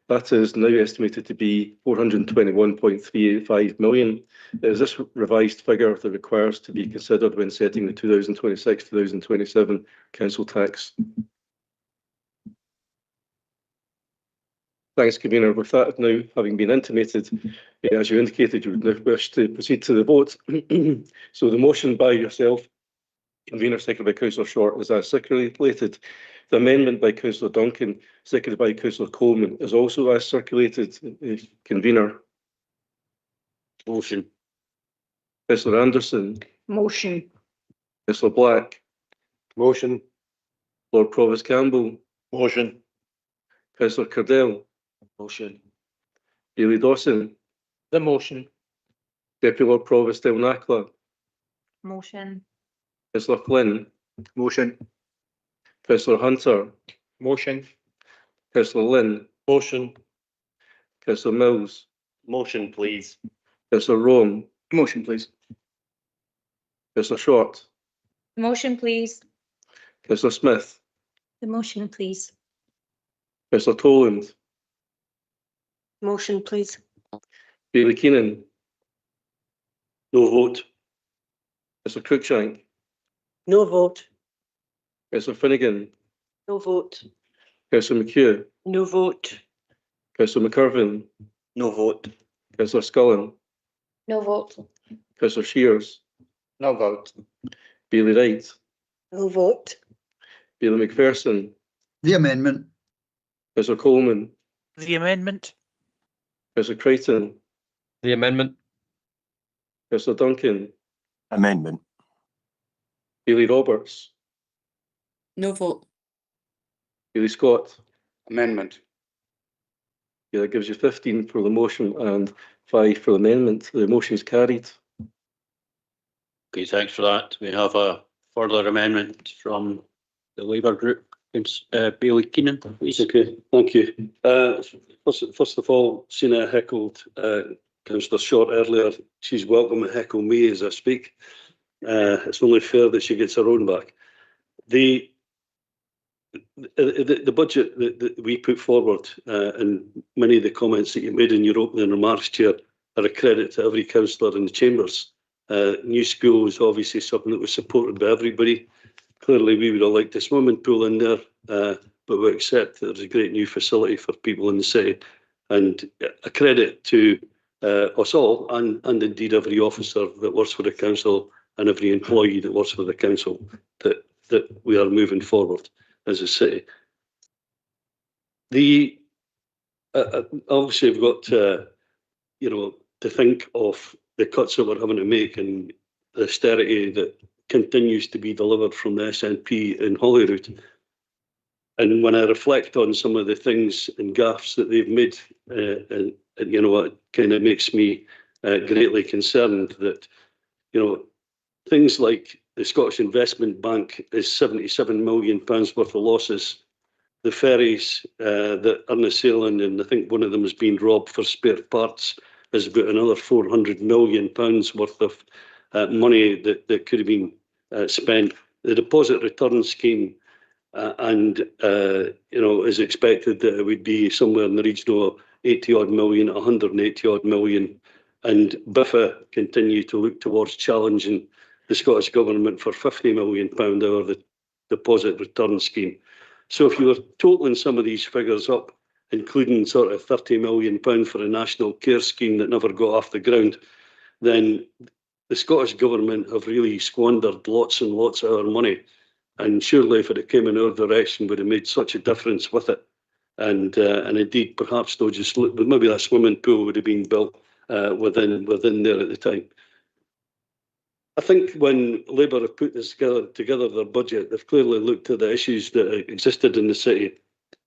That is now estimated to be 421.385 million. It is this revised figure that requires to be considered when setting the 2026-2027 council tax. Thanks, Convener. With that now having been intimated, as you indicated, you would now wish to proceed to the vote. So the motion by yourself, Convener, seconded by Councillor Short, is as circulated. The amendment by Councillor Duncan, seconded by Councillor Coleman, is also as circulated. Convener. Motion. Councillor Anderson. Motion. Councillor Black. Motion. Lord Provost Campbell. Motion. Councillor Cardell. Motion. Bailey Dawson. The motion. Deputy Lord Provost Del Nakla. Motion. Councillor Flynn. Motion. Councillor Hunter. Motion. Councillor Lynn. Motion. Councillor Mills. Motion, please. Councillor Rome. Motion, please. Councillor Short. Motion, please. Councillor Smith. The motion, please. Councillor Toland. Motion, please. Bailey Keenan. No vote. Councillor Cruikshank. No vote. Councillor Finnegan. No vote. Councillor McHugh. No vote. Councillor McIrvin. No vote. Councillor Scullen. No vote. Councillor Shears. No vote. Bailey Wright. No vote. Bailey McPherson. The amendment. Councillor Coleman. The amendment. Councillor Crichton. The amendment. Councillor Duncan. Amendment. Bailey Roberts. No vote. Bailey Scott. Amendment. Yeah, that gives you 15 for the motion and 5 for the amendment. The motion is carried. Okay, thanks for that. We have a further amendment from the Labour group. Bailey Keenan, please. Okay, thank you. First of all, Sina heckled Councillor Short earlier. She's welcome to heckle me as I speak. It's only fair that she gets her own back. The budget that we put forward and many of the comments that you made in your opening remarks, Chair, are a credit to every councillor in the chambers. New school is obviously something that was supported by everybody. Clearly, we would have liked a swimming pool in there, but we accept that there's a great new facility for people in the city. And a credit to us all, and indeed every officer that works for the council and every employee that works for the council, that we are moving forward as a city. Obviously, we've got to think of the cuts that we're having to make and the austerity that continues to be delivered from the SNP in Holyrood. And when I reflect on some of the things and gaffes that they've made, it kind of makes me greatly concerned that, things like the Scottish Investment Bank is £77 million worth of losses. The ferries that are in sailing, and I think one of them has been robbed for spare parts, is about another £400 million worth of money that could have been spent. The deposit return scheme is expected that it would be somewhere in the region of 80 odd million, 180 odd million, and BIFA continue to look towards challenging the Scottish Government for £50 million over the deposit return scheme. So if you were totaling some of these figures up, including sort of £30 million for a national care scheme that never got off the ground, then the Scottish Government have really squandered lots and lots of our money. And surely if it came in our direction, would have made such a difference with it. and indeed perhaps they'll just look, but maybe that swimming pool would have been built within there at the time. I think when Labour have put this together their budget, they've clearly looked at the issues that existed in the city.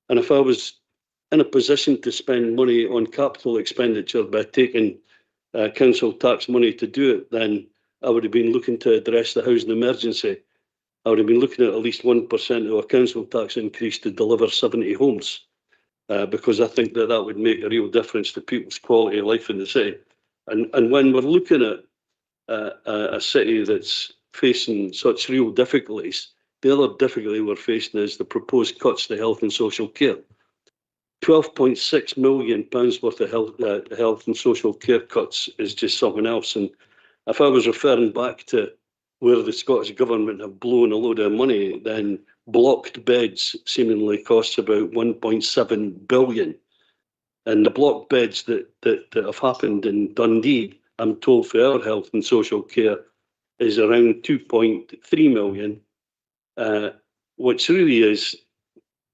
And if I was in a position to spend money on capital expenditure by taking council tax money to do it, then I would have been looking to address the housing emergency. I would have been looking at least 1% of a council tax increase to deliver 70 homes, because I think that that would make a real difference to people's quality of life in the city. And when we're looking at a city that's facing such real difficulties, the other difficulty we're facing is the proposed cuts to health and social care. £12.6 million worth of health and social care cuts is just something else. And if I was referring back to where the Scottish Government have blown a load of money, then blocked beds seemingly costs about 1.7 billion. And the blocked beds that have happened in Dundee, I'm told for our health and social care, is around 2.3 million, which really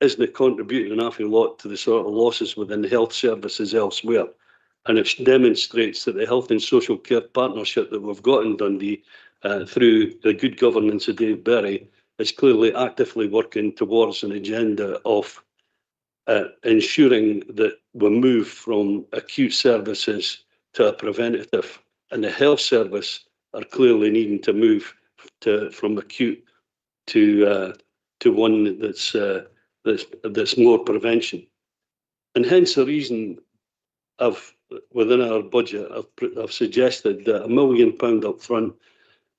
isn't contributing an awful lot to the sort of losses within the health services elsewhere. And it demonstrates that the health and social care partnership that we've got in Dundee, through the good governance of Dave Berry, is clearly actively working towards an agenda of ensuring that we move from acute services to a preventative. And the health service are clearly needing to move from acute to one that's more prevention. And hence the reason within our budget, I've suggested that £1 million up front,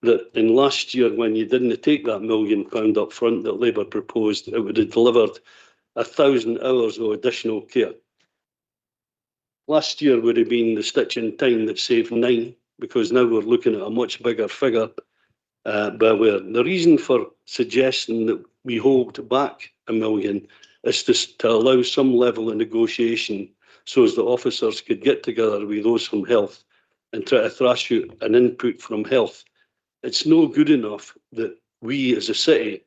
that in last year, when you didn't take that £1 million up front that Labour proposed, it would have delivered 1,000 hours of additional care. Last year would have been the stitch in time that saved 9, because now we're looking at a much bigger figure. But the reason for suggesting that we hold back £1 million is to allow some level of negotiation, so as the officers could get together with those from health and try to thrash out an input from health. It's no good enough that we as a city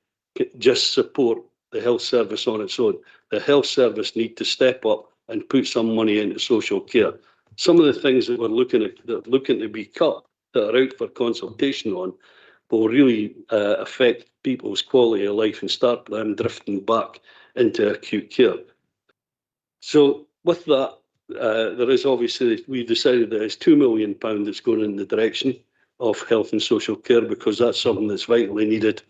just support the health service on its own. The health service need to step up and put some money into social care. Some of the things that we're looking at that are looking to be cut, that are out for consultation on, will really affect people's quality of life and start them drifting back into acute care. So with that, there is obviously, we've decided that it's £2 million that's going in the direction of health and social care, because that's something that's vitally needed.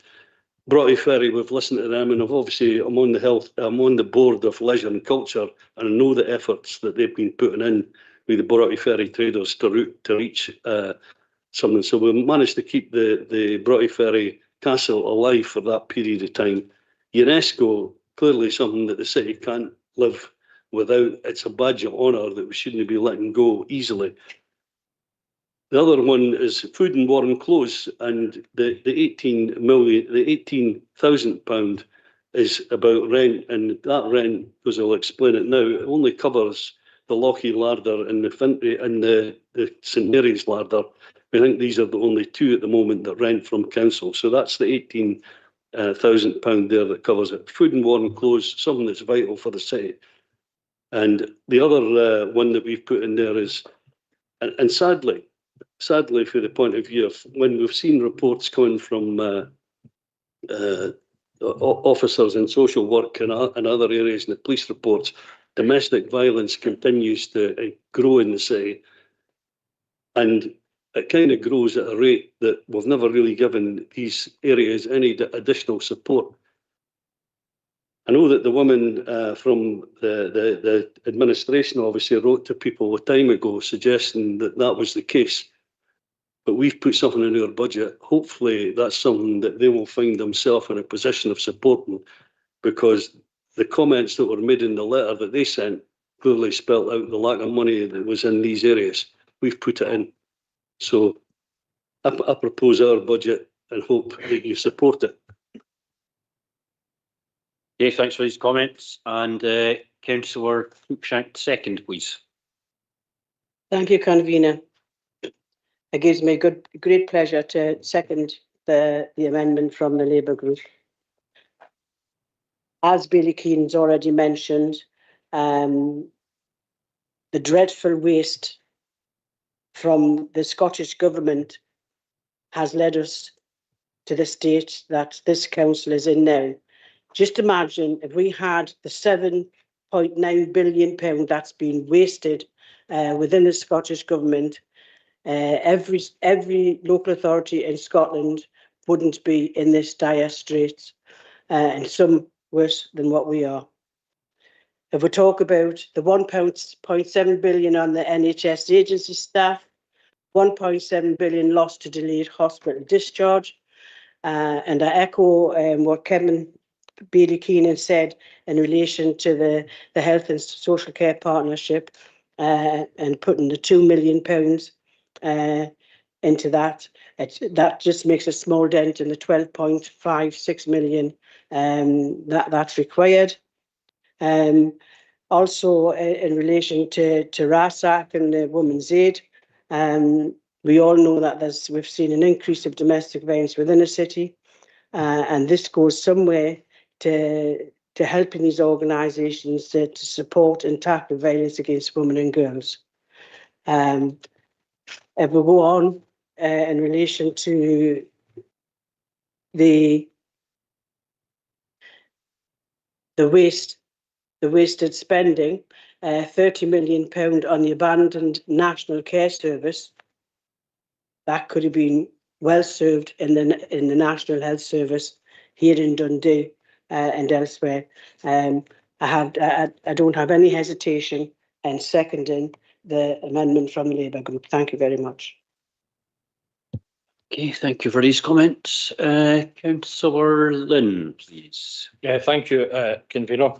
Broughty Ferry, we've listened to them, and obviously I'm on the board of Leisure and Culture, and I know the efforts that they've been putting in with the Broughty Ferry traders to reach something. So we managed to keep the Broughty Ferry castle alive for that period of time. UNESCO, clearly something that the city can't live without. It's a badge of honour that we shouldn't be letting go easily. The other one is food and warm clothes, and the £18,000 is about rent, and that rent, as I'll explain it now, it only covers the Lochie Larder and the St Mary's Larder. I think these are the only two at the moment that rent from council. So that's the £18,000 there that covers it. Food and warm clothes, something that's vital for the city. And the other one that we've put in there is, and sadly, from the point of view of when we've seen reports coming from officers in social work and other areas, and the police reports, domestic violence continues to grow in the city. And it kind of grows at a rate that we've never really given these areas any additional support. I know that the woman from the administration obviously wrote to people a time ago suggesting that that was the case. But we've put something in our budget. Hopefully that's something that they will find themselves in a position of supporting, because the comments that were made in the letter that they sent clearly spelt out the lack of money that was in these areas. We've put it in. So I propose our budget and hope that you support it. Okay, thanks for these comments. And Councillor Cruikshank, second, please. Thank you, Convener. It gives me great pleasure to second the amendment from the Labour group. As Billy Keenan's already mentioned, the dreadful waste from the Scottish Government has led us to the state that this council is in now. Just imagine if we had the £7.9 billion that's been wasted within the Scottish Government, every local authority in Scotland wouldn't be in this dire straits, and some worse than what we are. If we talk about the £1.7 billion on the NHS agency staff, £1.7 billion lost to delayed hospital discharge, and I echo what Kevin Bailey Keenan said in relation to the Health and Social Care Partnership and putting the £2 million into that. That just makes a small dent in the 12.56 million that's required. Also, in relation to RASAC and the Women's Aid, we all know that we've seen an increase of domestic violence within the city, and this goes somewhere to helping these organisations to support and tackle violence against women and girls. If we go on in relation to the wasted spending, £30 million on the abandoned National Care Service, that could have been well served in the National Health Service here in Dundee and elsewhere. I don't have any hesitation in seconding the amendment from the Labour Group. Thank you very much. Okay, thank you for these comments. Councillor Lynn, please. Yeah, thank you, Convener.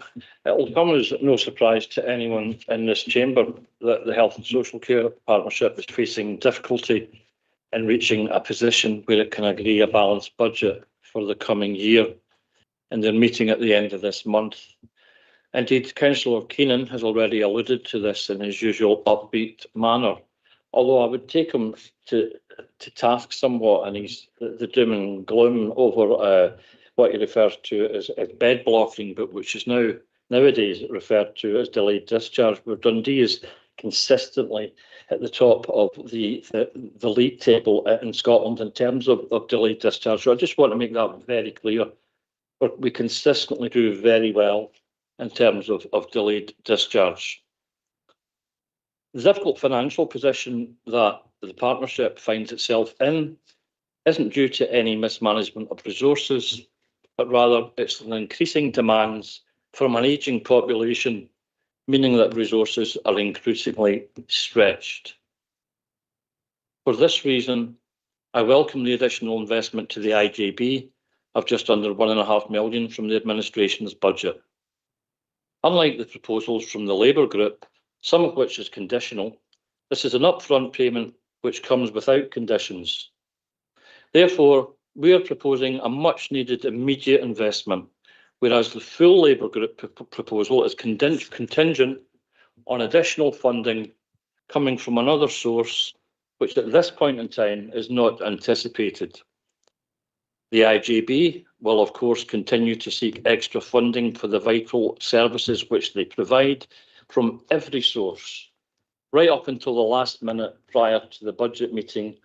It will come as no surprise to anyone in this chamber that the Health and Social Care Partnership is facing difficulty in reaching a position where it can agree a balanced budget for the coming year, and they're meeting at the end of this month. Indeed, Councillor Keenan has already alluded to this in his usual upbeat manner, although I would take him to task somewhat, and he's the doom and gloom over what he refers to as bed blocking, but which is nowadays referred to as delayed discharge, where Dundee is consistently at the top of the league table in Scotland in terms of delayed discharge. So I just want to make that very clear. We consistently do very well in terms of delayed discharge. The difficult financial position that the partnership finds itself in isn't due to any mismanagement of resources, but rather it's an increasing demands from an ageing population, meaning that resources are increasingly stretched. For this reason, I welcome the additional investment to the IJB of just under £1.5 million from the administration's budget. Unlike the proposals from the Labour Group, some of which is conditional, this is an upfront payment which comes without conditions. Therefore, we are proposing a much needed immediate investment, whereas the full Labour Group proposal is contingent on additional funding coming from another source, which at this point in time is not anticipated. The IJB will, of course, continue to seek extra funding for the vital services which they provide from every source, right up until the last minute prior to the budget meeting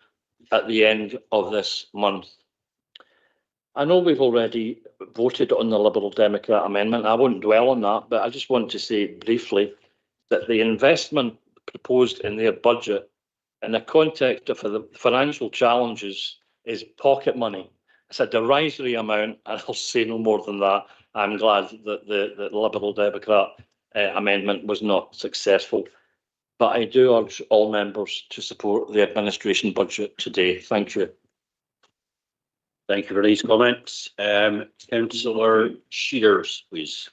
at the end of this month. I know we've already voted on the Liberal Democrat amendment. I won't dwell on that, but I just want to say briefly that the investment proposed in their budget in the context of the financial challenges is pocket money. It's a derisory amount, and I'll say no more than that. I'm glad that the Liberal Democrat amendment was not successful. But I do urge all members to support the administration budget today. Thank you. Thank you for these comments. Councillor Shears, please.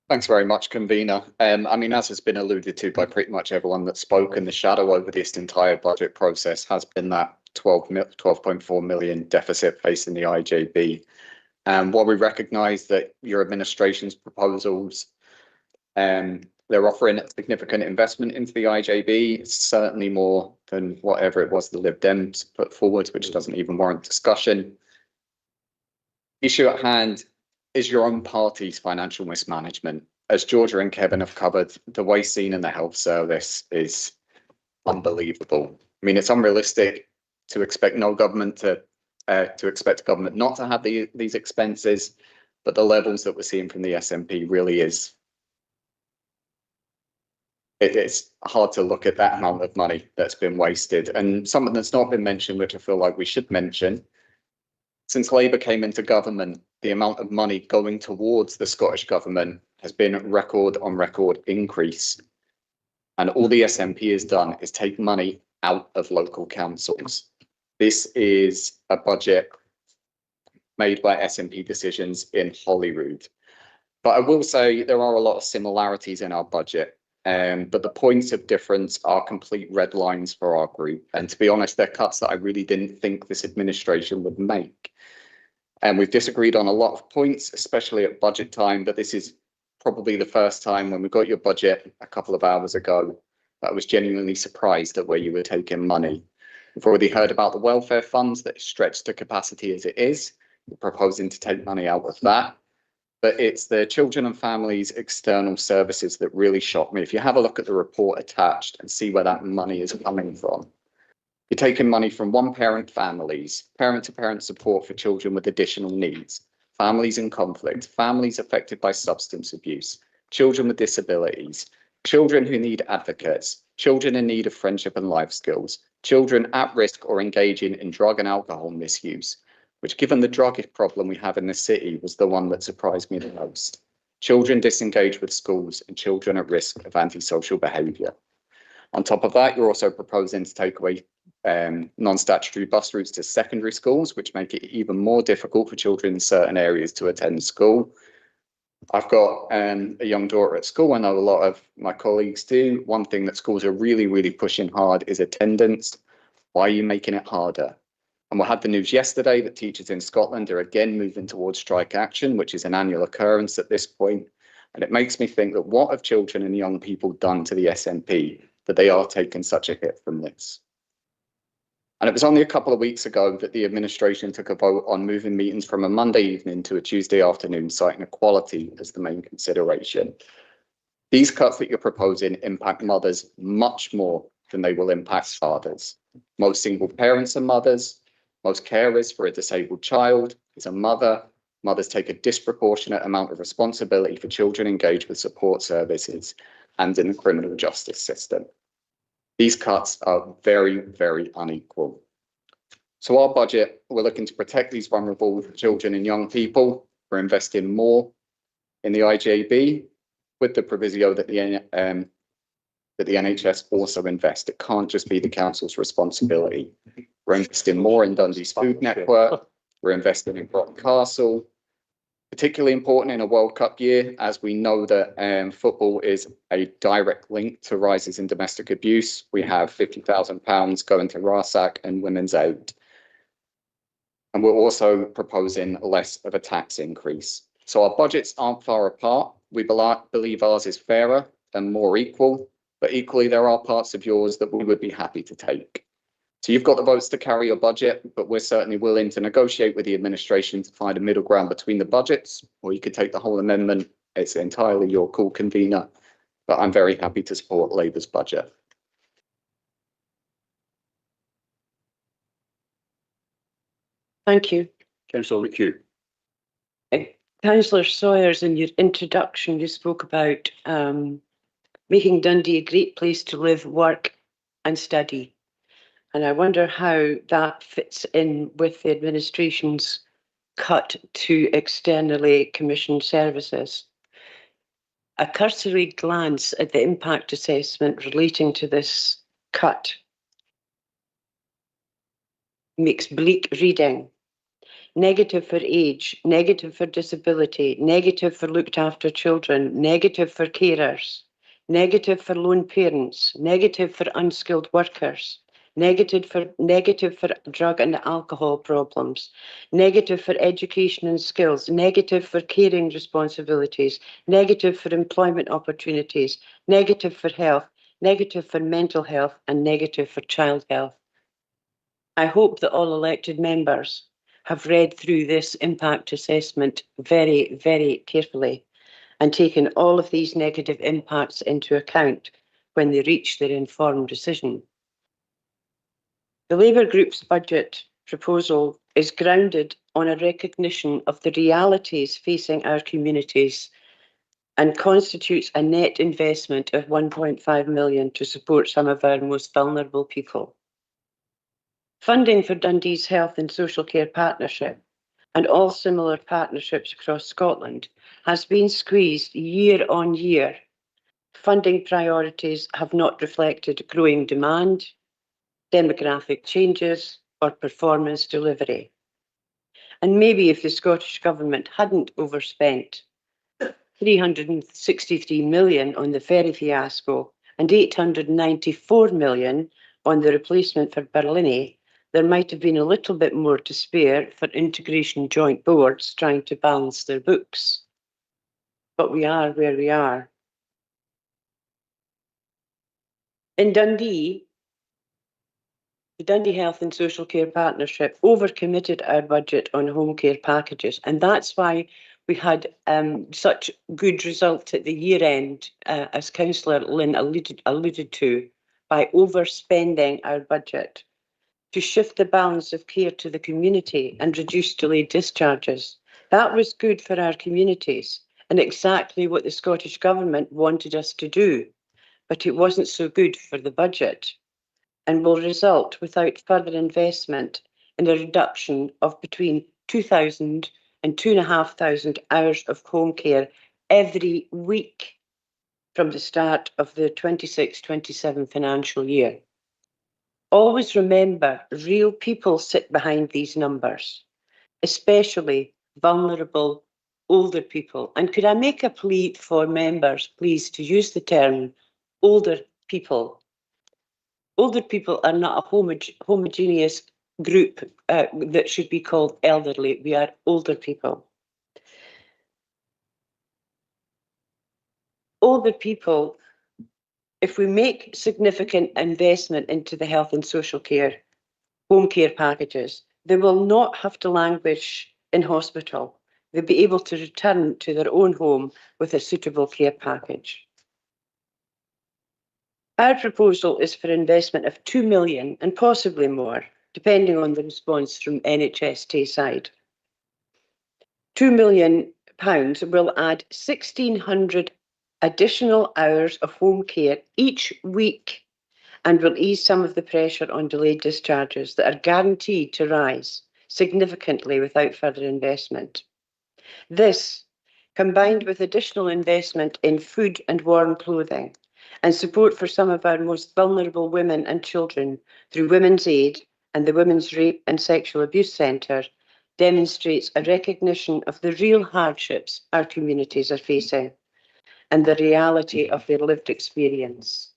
Thanks very much, Convener. I mean, as has been alluded to by pretty much everyone that's spoken, the shadow over this entire budget process has been that 12.4 million deficit facing the IJB. While we recognise that your administration's proposals, they're offering a significant investment into the IJB, it's certainly more than whatever it was the Lib Dems put forward, which doesn't even warrant discussion. Issue at hand is your own party's financial mismanagement. as Georgia and Kevin have covered, the waste seen in the health service is unbelievable. I mean, it's unrealistic to expect government not to have these expenses, but the levels that we're seeing from the SNP really is. It's hard to look at that amount of money that's been wasted. And something that's not been mentioned, which I feel like we should mention, since Labour came into government, the amount of money going towards the Scottish Government has been record on record increase. And all the SNP has done is take money out of local councils. This is a budget made by SNP decisions in Holyrood. But I will say there are a lot of similarities in our budget. But the points of difference are complete red lines for our group. And to be honest, they're cuts that I really didn't think this administration would make. And we've disagreed on a lot of points, especially at budget time, but this is probably the first time when we got your budget a couple of hours ago that I was genuinely surprised at where you were taking money. We've already heard about the welfare funds that is stretched to capacity as it is. We're proposing to take money out of that. But it's the children and families external services that really shocked me. If you have a look at the report attached and see where that money is coming from, you're taking money from one-parent families, parent-to-parent support for children with additional needs, families in conflict, families affected by substance abuse, children with disabilities, children who need advocates, children in need of friendship and life skills, children at risk or engaging in drug and alcohol misuse, which, given the drug problem we have in the city, was the one that surprised me the most. Children disengaged with schools and children at risk of antisocial behaviour. On top of that, you're also proposing to take away non-statutory bus routes to secondary schools, which make it even more difficult for children in certain areas to attend school. I've got a young daughter at school. I know a lot of my colleagues do. One thing that schools are really, really pushing hard is attendance. Why are you making it harder? And we had the news yesterday that teachers in Scotland are again moving towards strike action, which is an annual occurrence at this point. And it makes me think that what have children and young people done to the SNP that they are taking such a hit from this? And it was only a couple of weeks ago that the administration took a vote on moving meetings from a Monday evening to a Tuesday afternoon, citing equality as the main consideration. These cuts that you're proposing impact mothers much more than they will impact fathers. Most single parents are mothers. Most carers for a disabled child is a mother. Mothers take a disproportionate amount of responsibility for children engaged with support services and in the criminal justice system. These cuts are very, very unequal. So our budget, we're looking to protect these vulnerable children and young people. We're investing more in the IJB with the proviso that the NHS also invest. It can't just be the council's responsibility. We're investing more in Dundee's food network. We're investing in Broughton Castle. Particularly important in a World Cup year, as we know that football is a direct link to rises in domestic abuse. We have £50,000 going to RASAC and Women's Aid. And we're also proposing less of a tax increase. So our budgets aren't far apart. We believe ours is fairer and more equal, but equally there are parts of yours that we would be happy to take. So you've got the votes to carry your budget, but we're certainly willing to negotiate with the administration to find a middle ground between the budgets, or you could take the whole amendment. It's entirely your call, convener, but I'm very happy to support Labour's budget. Thank you. Councillor McHugh. Councillor Sawyers, in your introduction, you spoke about making Dundee a great place to live, work and study. And I wonder how that fits in with the administration's cut to externally commissioned services. A cursory glance at the impact assessment relating to this cut makes bleak reading. Negative for age, negative for disability, negative for looked after children, negative for carers, negative for lone parents, negative for unskilled workers, negative for drug and alcohol problems, negative for education and skills, negative for caring responsibilities, negative for employment opportunities, negative for health, negative for mental health, and negative for child health. I hope that all elected members have read through this impact assessment very, very carefully and taken all of these negative impacts into account when they reach their informed decision. The Labour Group's budget proposal is grounded on a recognition of the realities facing our communities and constitutes a net investment of 1.5 million to support some of our most vulnerable people. Funding for Dundee's Health and Social Care Partnership and all similar partnerships across Scotland has been squeezed year on year. Funding priorities have not reflected growing demand, demographic changes, or performance delivery. And maybe if the Scottish Government hadn't overspent 363 million on the ferry fiasco and 894 million on the replacement for Berlini, there might have been a little bit more to spare for integration joint boards trying to balance their books. But we are where we are. In Dundee, the Dundee Health and Social Care Partnership overcommitted our budget on home care packages, and that's why we had such good results at the year end, as Councillor Lynn alluded to, by overspending our budget to shift the balance of care to the community and reduce delayed discharges. That was good for our communities and exactly what the Scottish Government wanted us to do, but it wasn't so good for the budget and will result, without further investment, in a reduction of between 2,000 and 2,500 hours of home care every week from the start of the 26-27 financial year. Always remember, real people sit behind these numbers, especially vulnerable older people. And could I make a plea for members, please, to use the term older people? Older people are not a homogeneous group that should be called elderly. We are older people. Older people, if we make significant investment into the health and social care, home care packages, they will not have to languish in hospital. They'll be able to return to their own home with a suitable care package. Our proposal is for investment of 2 million and possibly more, depending on the response from NHS Tayside. £2 million will add 1,600 additional hours of home care each week and will ease some of the pressure on delayed discharges that are guaranteed to rise significantly without further investment. This, combined with additional investment in food and warm clothing and support for some of our most vulnerable women and children through Women's Aid and the Women's Rape and Sexual Abuse Centre, demonstrates a recognition of the real hardships our communities are facing and the reality of their lived experience.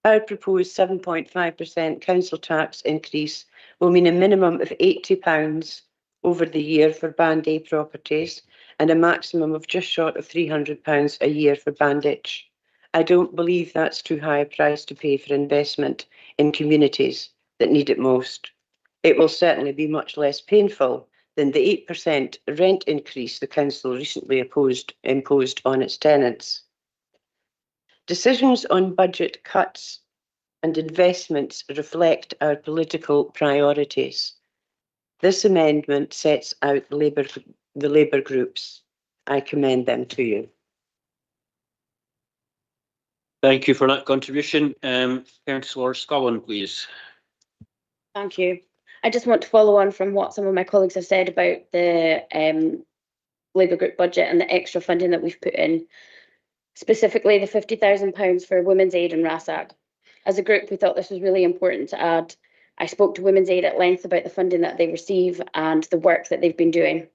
Our proposed 7.5% council tax increase will mean a minimum of £80 over the year for Band A properties and a maximum of just short of £300 a year for Band H. I don't believe that's too high a price to pay for investment in communities that need it most. It will certainly be much less painful than the 8% rent increase the council recently imposed on its tenants. Decisions on budget cuts and investments reflect our political priorities. This amendment sets out the Labour groups. I commend them to you. Thank you for that contribution. Councillor Scullin, please. Thank you. I just want to follow on from what some of my colleagues have said about the Labour group budget and the extra funding that we've put in, specifically the £50,000 for Women's Aid and RASAG. As a group, we thought this was really important to add. I spoke to Women's Aid at length about the funding that they receive and the work that they've been doing.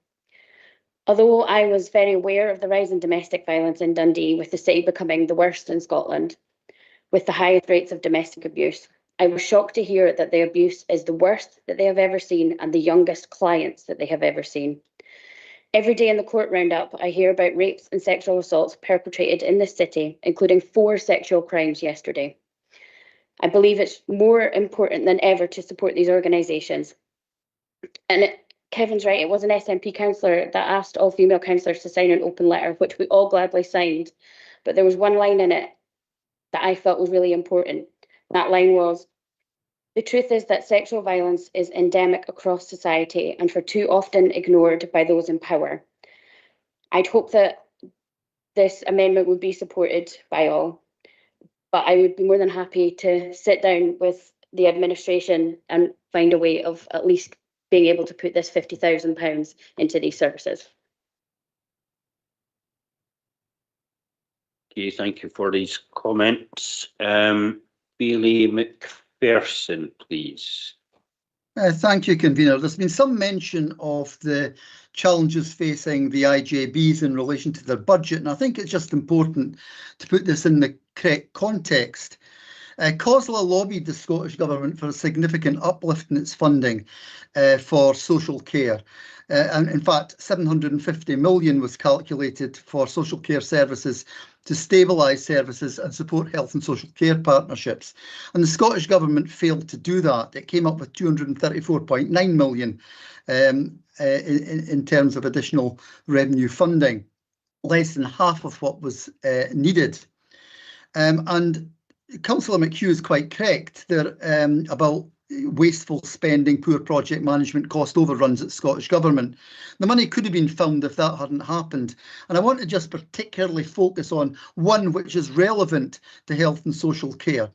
Although I was very aware of the rise in domestic violence in Dundee, with the city becoming the worst in Scotland, with the highest rates of domestic abuse, I was shocked to hear that the abuse is the worst that they have ever seen and the youngest clients that they have ever seen. Every day in the court roundup, I hear about rapes and sexual assaults perpetrated in this city, including 4 sexual crimes yesterday. I believe it's more important than ever to support these organisations. And Kevin's right, it was an SNP councillor that asked all female councillors to sign an open letter, which we all gladly signed. But there was one line in it that I felt was really important. That line was, "The truth is that sexual violence is endemic across society and for too often ignored by those in power." I'd hope that this amendment would be supported by all, but I would be more than happy to sit down with the administration and find a way of at least being able to put this £50,000 into these services. Okay, thank you for these comments. Bailey McPherson, please. Thank you, Convener. There's been some mention of the challenges facing the IJBs in relation to their budget, and I think it's just important to put this in the correct context. COSLA lobbied the Scottish Government for a significant uplift in its funding for social care. And in fact, 750 million was calculated for social care services to stabilise services and support health and social care partnerships. And the Scottish Government failed to do that. It came up with 234.9 million in terms of additional revenue funding, less than half of what was needed. And Councillor McHugh is quite correct there about wasteful spending, poor project management, cost overruns at Scottish Government. The money could have been found if that hadn't happened. And I want to just particularly focus on one which is relevant to health and social care.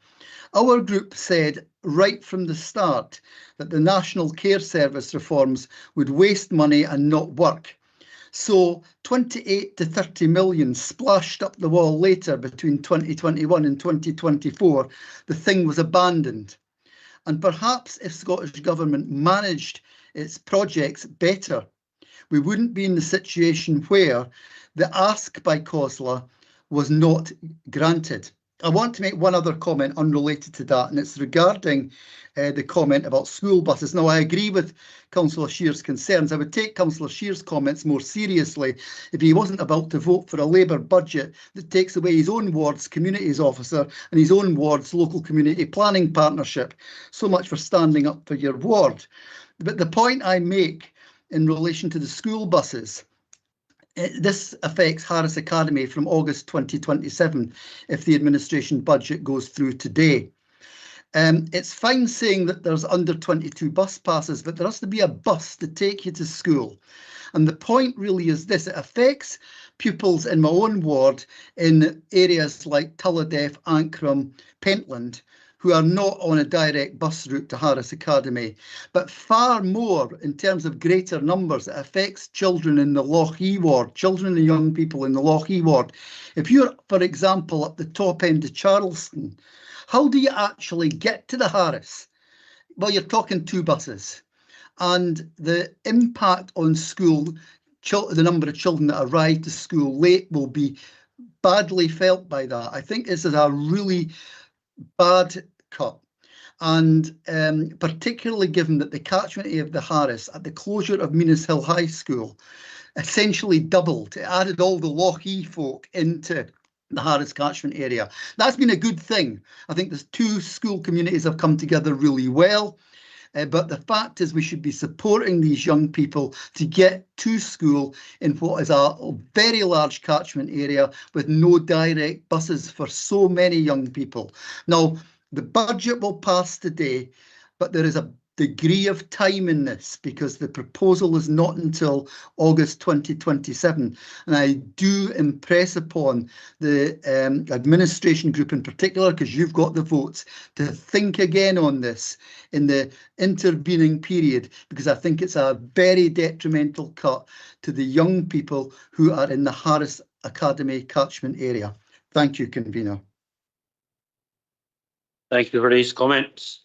Our group said right from the start that the National Care Service reforms would waste money and not work. So 28 to 30 million splashed up the wall later between 2021 and 2024, the thing was abandoned. And perhaps if Scottish Government managed its projects better, we wouldn't be in the situation where the ask by COSLA was not granted. I want to make one other comment unrelated to that, and it's regarding the comment about school buses. Now, I agree with Councillor Shear's concerns. I would take Councillor Shear's comments more seriously if he wasn't about to vote for a Labour budget that takes away his own ward's communities officer and his own ward's local community planning partnership. So much for standing up for your ward. But the point I make in relation to the school buses, this affects Harris Academy from August 2027 if the administration budget goes through today. It's fine saying that there's under 22 bus passes, but there has to be a bus to take you to school. And the point really is this: it affects pupils in my own ward in areas like Tulladeff, Ancram, Pentland, who are not on a direct bus route to Harris Academy. But far more, in terms of greater numbers, it affects children in the Lochee ward, children and young people in the Lochee ward. If you're, for example, at the top end of Charleston, how do you actually get to the Harris? Well, you're talking 2 buses. And the impact on school, the number of children that arrive to school late will be badly felt by that. I think this is a really bad cut. And particularly given that the catchment area of the Harris at the closure of Minas Hill High School essentially doubled. It added all the Lochee folk into the Harris catchment area. That's been a good thing. I think the 2 school communities have come together really well. But the fact is we should be supporting these young people to get to school in what is a very large catchment area with no direct buses for so many young people. Now, the budget will pass today, but there is a degree of time in this because the proposal is not until August 2027. And I do impress upon the administration group in particular, because you've got the votes, to think again on this in the intervening period, because I think it's a very detrimental cut to the young people who are in the Harris Academy catchment area. Thank you, Convener. Thank you for these comments.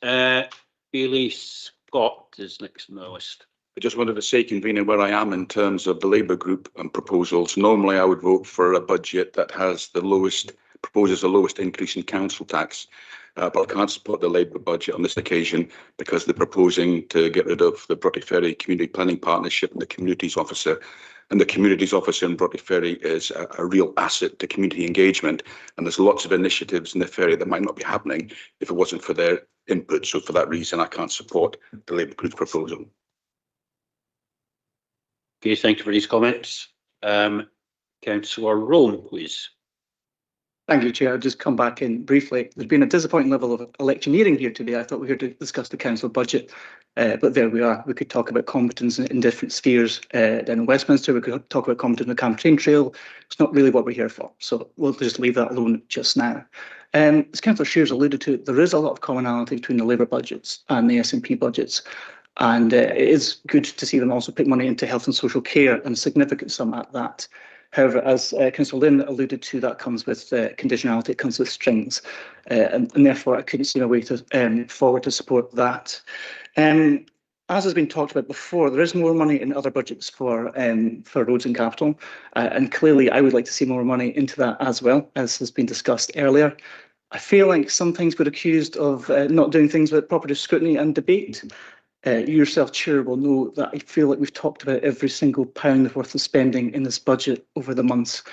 Bailey Scott is next on the list. I just wanted to say, Convener, where I am in terms of the Labour group and proposals. Normally, I would vote for a budget that has the lowest, proposes the lowest increase in council tax. But I can't support the Labour budget on this occasion because they're proposing to get rid of the Broughty Ferry Community Planning Partnership and the Communities Officer. And the Communities Officer in Broughty Ferry is a real asset to community engagement. And there's lots of initiatives in the ferry that might not be happening if it wasn't for their input. So for that reason, I can't support the Labour group's proposal. Okay, thank you for these comments. Councillor Rome, please. Thank you, Chair. I'll just come back in briefly. There's been a disappointing level of electioneering here today. I thought we were here to discuss the council budget, but there we are. We could talk about competence in different spheres down in Westminster. We could talk about competence in the campaign trail. It's not really what we're here for, so we'll just leave that alone just now. As Councillor Shears alluded to, there is a lot of commonality between the Labour budgets and the SNP budgets. And it is good to see them also put money into health and social care, and a significant sum at that. However, as Councillor Lynn alluded to, that comes with conditionality, it comes with strings, and therefore I couldn't see a way to forward to support that. As has been talked about before, there is more money in other budgets for roads and capital, and clearly I would like to see more money into that as well, as has been discussed earlier. I feel like some things we're accused of not doing things with proper scrutiny and debate. You yourself, Chair, will know that I feel like we've talked about every single pound worth of spending in this budget over the months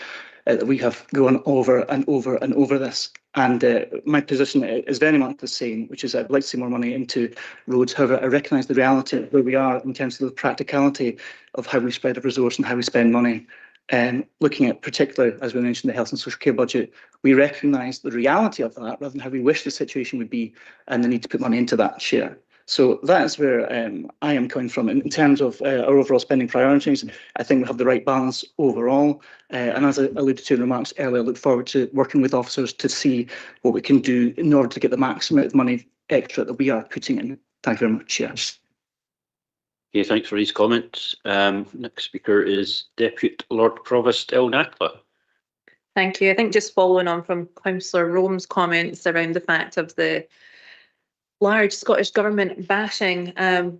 that we have gone over and over and over this. And my position is very much the same, which is I'd like to see more money into roads. However, I recognise the reality of where we are in terms of the practicality of how we spread a resource and how we spend money. Looking at particularly, as we mentioned, the health and social care budget, we recognise the reality of that rather than how we wish the situation would be and the need to put money into that share. So that's where I am coming from. In terms of our overall spending priorities, I think we have the right balance overall. And as I alluded to in remarks earlier, I look forward to working with officers to see what we can do in order to get the maximum amount of money extra that we are putting in. Thank you very much, Chair. Okay, thanks for these comments. Next speaker is Deputy Lord Provost El Nakla. Thank you. I think just following on from Councillor Rome's comments around the fact of the large Scottish Government bashing,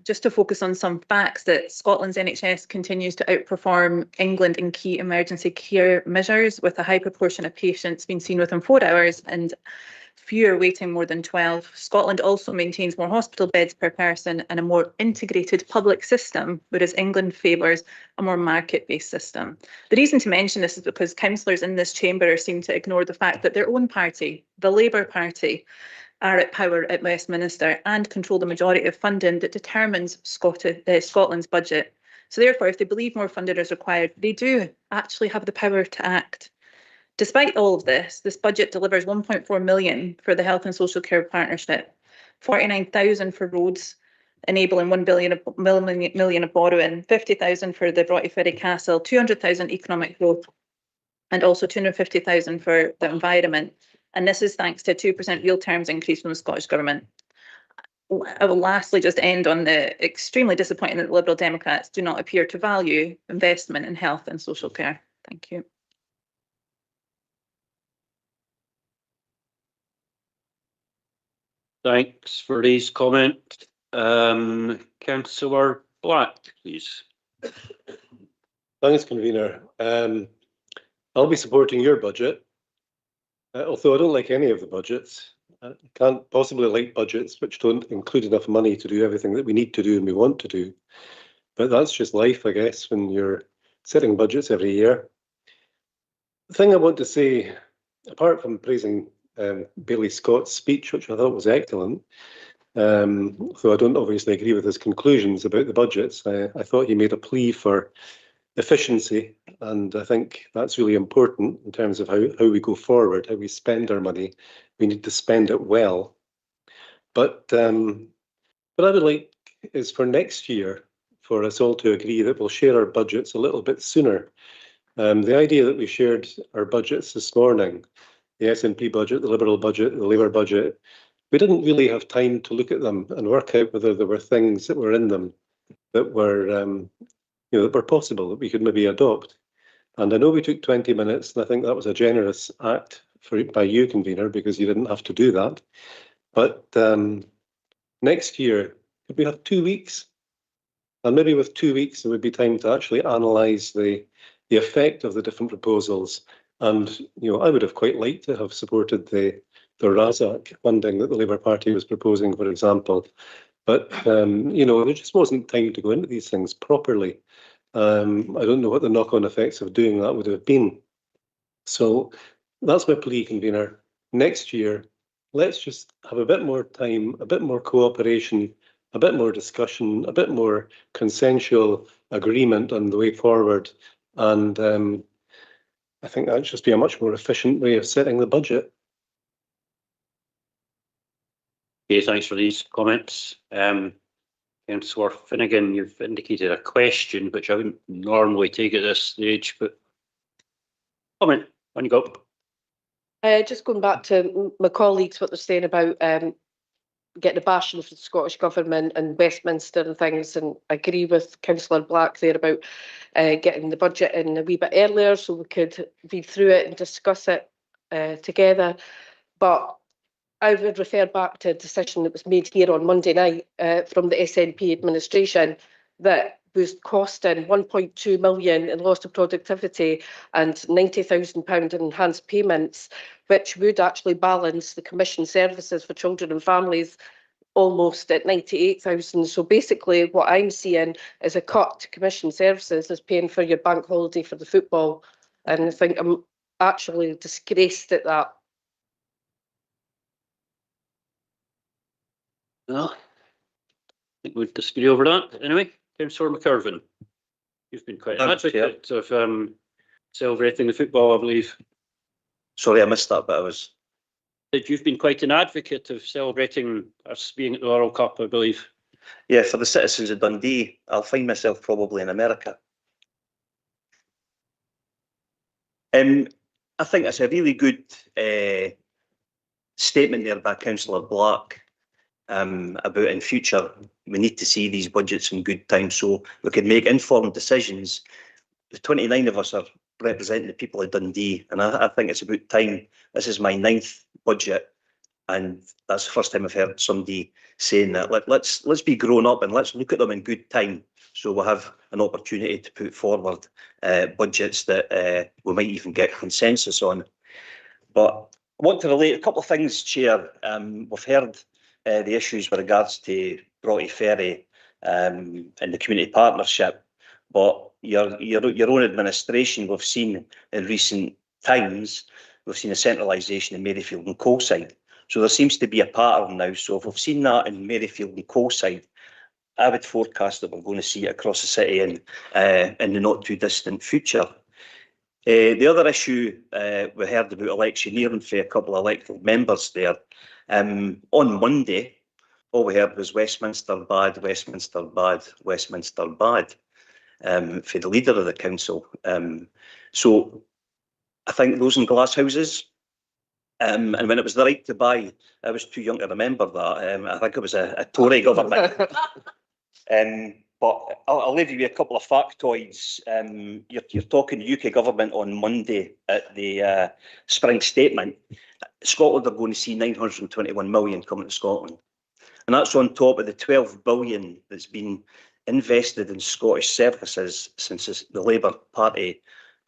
just to focus on some facts that Scotland's NHS continues to outperform England in key emergency care measures, with a high proportion of patients being seen within 4 hours and fewer waiting more than 12. Scotland also maintains more hospital beds per person and a more integrated public system, whereas England favours a more market-based system. The reason to mention this is because councillors in this chamber seem to ignore the fact that their own party, the Labour Party, are at power at Westminster and control the majority of funding that determines Scotland's budget. So therefore, if they believe more funding is required, they do actually have the power to act. Despite all of this, this budget delivers 1.4 million for the Health and Social Care Partnership, 49,000 for roads, enabling 1 million of borrowing, 50,000 for the Broughty Ferry Castle, 200,000 economic growth, and also 250,000 for the environment. And this is thanks to a 2% real terms increase from the Scottish Government. I will lastly just end on the extremely disappointing that the Liberal Democrats do not appear to value investment in health and social care. Thank you. Thanks for these comments. Councillor Black, please. Thanks, Convener. I'll be supporting your budget, although I don't like any of the budgets. I can't possibly like budgets which don't include enough money to do everything that we need to do and we want to do. But that's just life, I guess, when you're setting budgets every year. The thing I want to say, apart from praising Baillie Scott's speech, which I thought was excellent, though I don't obviously agree with his conclusions about the budgets, I thought he made a plea for efficiency, and I think that's really important in terms of how we go forward, how we spend our money. We need to spend it well. But what I would like is for next year for us all to agree that we'll share our budgets a little bit sooner. The idea that we shared our budgets this morning, the SNP budget, the Liberal budget, the Labour budget, we didn't really have time to look at them and work out whether there were things that were in them that were that were possible, that we could maybe adopt. And I know we took 20 minutes, and I think that was a generous act by you, Convener, because you didn't have to do that. But next year, could we have 2 weeks? And maybe with 2 weeks, there would be time to actually analyse the effect of the different proposals. And I would have quite liked to have supported the RASAC funding that the Labour Party was proposing, for example. But there just wasn't time to go into these things properly. I don't know what the knock-on effects of doing that would have been. So that's my plea, Convener. Next year, let's just have a bit more time, a bit more cooperation a bit more discussion, a bit more consensual agreement on the way forward. And I think that'd just be a much more efficient way of setting the budget. Okay, thanks for these comments. Councillor Finnegan, you've indicated a question, which I wouldn't normally take at this stage, but comment, on you go. Just going back to my colleagues, what they're saying about getting a bashing for the Scottish Government and Westminster and things, and I agree with Councillor Black there about getting the budget in a wee bit earlier so we could read through it and discuss it together. But I would refer back to a decision that was made here on Monday night from the SNP administration that was costing 1.2 million in loss of productivity and £90,000 in enhanced payments, which would actually balance the commission services for children and families almost at 98,000. So basically what I'm seeing is a cut to commission services is paying for your bank holiday for the football. And I think I'm actually disgraced at that. Well, I think we'd disagree over that. Anyway, Councillor McIrvin, you've been quite an advocate of celebrating the football, I believe. Sorry, I missed that, but I was. You've been quite an advocate of celebrating us being at the World Cup, I believe. Yeah, for the citizens of Dundee, I'll find myself probably in America. I think it's a really good statement there by Councillor Black. About in future, we need to see these budgets in good time so we can make informed decisions. The 29 of us are representing the people of Dundee, and I think it's about time. This is my 9th budget, and that's the first time I've heard somebody saying that. Let's be grown up and let's look at them in good time so we'll have an opportunity to put forward budgets that we might even get consensus on. But I want to relate a couple of things, Chair. We've heard the issues with regards to Broughty Ferry and the community partnership, but your own administration, we've seen in recent times, we've seen a centralisation in Maryfield and Coleside. So there seems to be a pattern now. So if we've seen that in Maryfield and Coleside, I would forecast that we're going to see it across the city in the not too distant future. The other issue we heard about electioneering for a couple of elected members there. On Monday, all we heard was Westminster bad, Westminster bad, Westminster bad for the leader of the council. So I think those in glass houses, and when it was the right to buy, I was too young to remember that. I think it was a Tory government. But I'll leave you with a couple of factoids. You're talking UK government on Monday at the spring statement. Scotland are going to see 921 million coming to Scotland. And that's on top of the 12 billion that's been invested in Scottish services since the Labour Party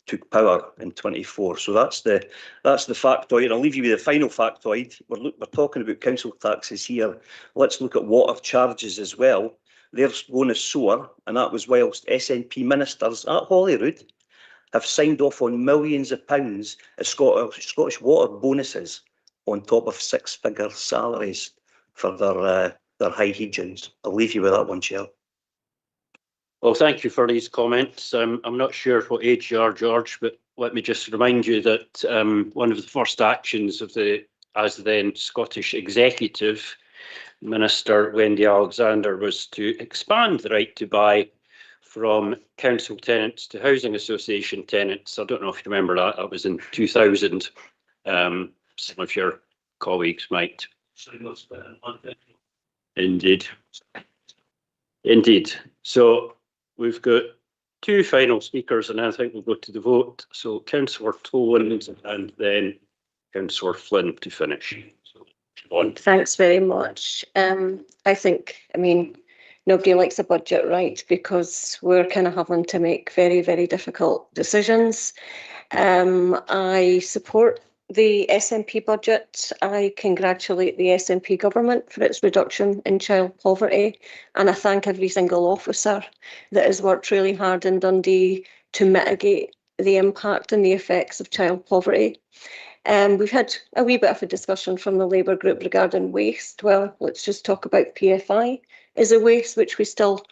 took power in 24. So that's the factoid. And I'll leave you with the final factoid. We're talking about council taxes here. Let's look at water charges as well. They're going to soar, and that was whilst SNP ministers at Holyrood have signed off on millions of pounds as Scottish water bonuses on top of 6-figure salaries for their high hegions. I'll leave you with that one, Chair. Well, thank you for these comments. I'm not sure what age you are, George, but let me just remind you that one of the first actions of the as then Scottish Executive Minister Wendy Alexander was to expand the right to buy from council tenants to housing association tenants. I don't know if you remember that. That was in 2000. Some of your colleagues might. Indeed. Indeed. So we've got two final speakers, and I think we'll go to the vote. So Councillor Toland and then Councillor Flynn to finish. So, on. Thanks very much. I think, nobody likes a budget, right? Because we're kind of having to make very, very difficult decisions. I support the SNP budget. I congratulate the SNP government for its reduction in child poverty, and I thank every single officer that has worked really hard in Dundee to mitigate the impact and the effects of child poverty. We've had a wee bit of a discussion from the Labour group regarding waste. Well, let's just talk about PFI. is a waste which we still,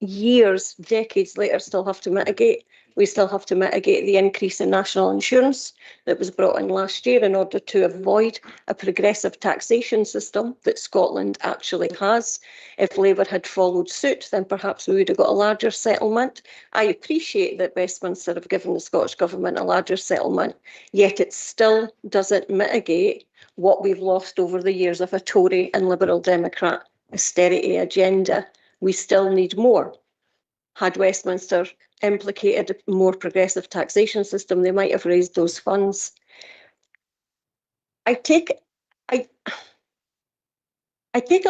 years, decades later, still have to mitigate. We still have to mitigate the increase in national insurance that was brought in last year in order to avoid a progressive taxation system that Scotland actually has. If Labour had followed suit, then perhaps we would have got a larger settlement. I appreciate that Westminster have given the Scottish Government a larger settlement, yet it still doesn't mitigate what we've lost over the years of a Tory and Liberal Democrat austerity agenda. We still need more. Had Westminster implicated a more progressive taxation system, they might have raised those funds. I take a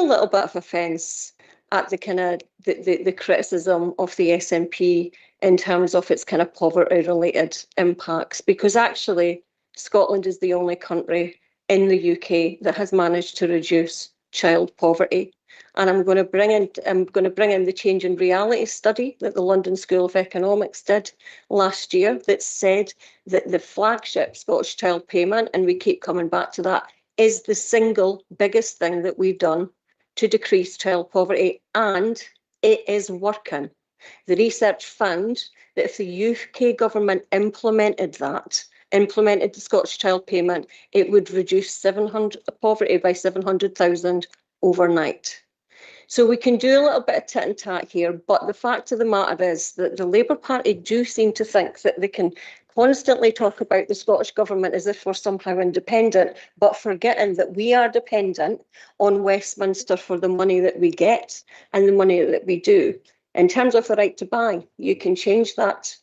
little bit of offence at the kind of the criticism of the SNP in terms of its kind of poverty-related impacts, because actually Scotland is the only country in the UK that has managed to reduce child poverty. And I'm going to bring in the Change in Reality study that the London School of Economics did last year that said that the flagship Scottish Child Payment, and we keep coming back to that, is the single biggest thing that we've done to decrease child poverty, and it is working. The research found that if the UK government implemented the Scottish Child Payment, it would reduce poverty by 700,000 overnight. So we can do a little bit of tit and tat here, but the fact of the matter is that the Labour Party do seem to think that they can constantly talk about the Scottish Government as if we're somehow independent, but forgetting that we are dependent on Westminster for the money that we get and the money that we do. In terms of the right to buy, you can change that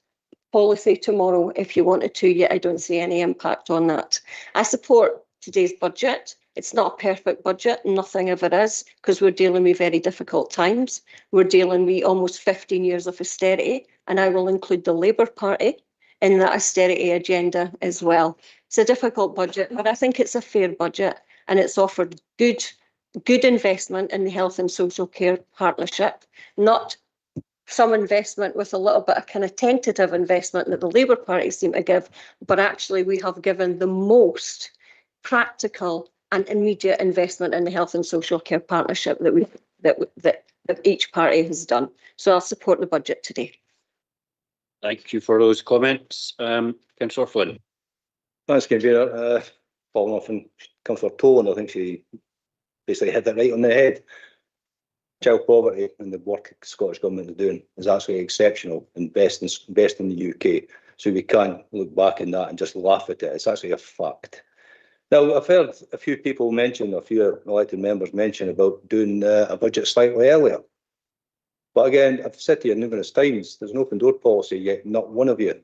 policy tomorrow if you wanted to, yet I don't see any impact on that. I support today's budget. It's not a perfect budget, nothing ever is, because we're dealing with very difficult times. We're dealing with almost 15 years of austerity, and I will include the Labour Party in that austerity agenda as well. It's a difficult budget, but I think it's a fair budget, and it's offered good investment in the health and social care partnership, not some investment with a little bit of kind of tentative investment that the Labour Party seem to give, but actually we have given the most practical and immediate investment in the health and social care partnership that each party has done. So I'll support the budget today. Thank you for those comments. Councillor Flynn. Thanks, Convener. Following off on Councillor Tolan, I think she basically hit that right on the head. Child poverty and the work the Scottish Government is doing is actually exceptional and best in the UK. So we can't look back on that and just laugh at it. It's actually a fact. Now, I've heard a few people mention, a few elected members mention about doing a budget slightly earlier. But again, I've said to you numerous times, there's an open door policy, yet not one of you,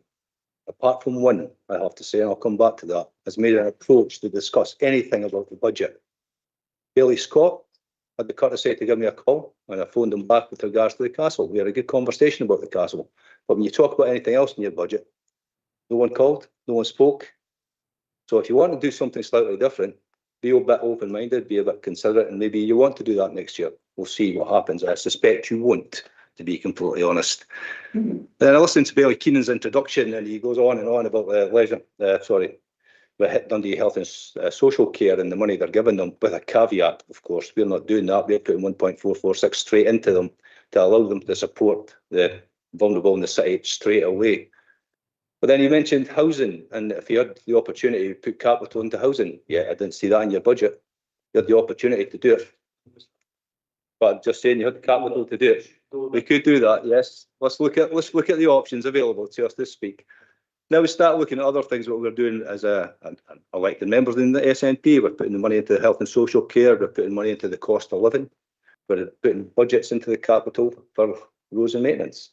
apart from one, I have to say, and I'll come back to that, has made an approach to discuss anything about the budget. Bailey Scott had the courtesy to give me a call, and I phoned him back with regards to the castle. We had a good conversation about the castle. But when you talk about anything else in your budget, no one called, no one spoke. So if you want to do something slightly different, be a bit open-minded, be a bit considerate, and maybe you want to do that next year. We'll see what happens. I suspect you won't, to be completely honest. Then I listened to Bailey Keenan's introduction, and he goes on and on about Dundee Health and Social Care and the money they're giving them, with a caveat, of course. We're not doing that. We're putting 1.446 straight into them to allow them to support the vulnerable in the city straight away. But then you mentioned housing, and if you had the opportunity to put capital into housing, yeah, I didn't see that in your budget. You had the opportunity to do it. But I'm just saying, you had the capital to do it. We could do that, yes. Let's look at the options available to us to speak. Now we start looking at other things, what we're doing as elected members in the SNP. We're putting the money into health and social care. We're putting money into the cost of living. We're putting budgets into the capital for roads and maintenance.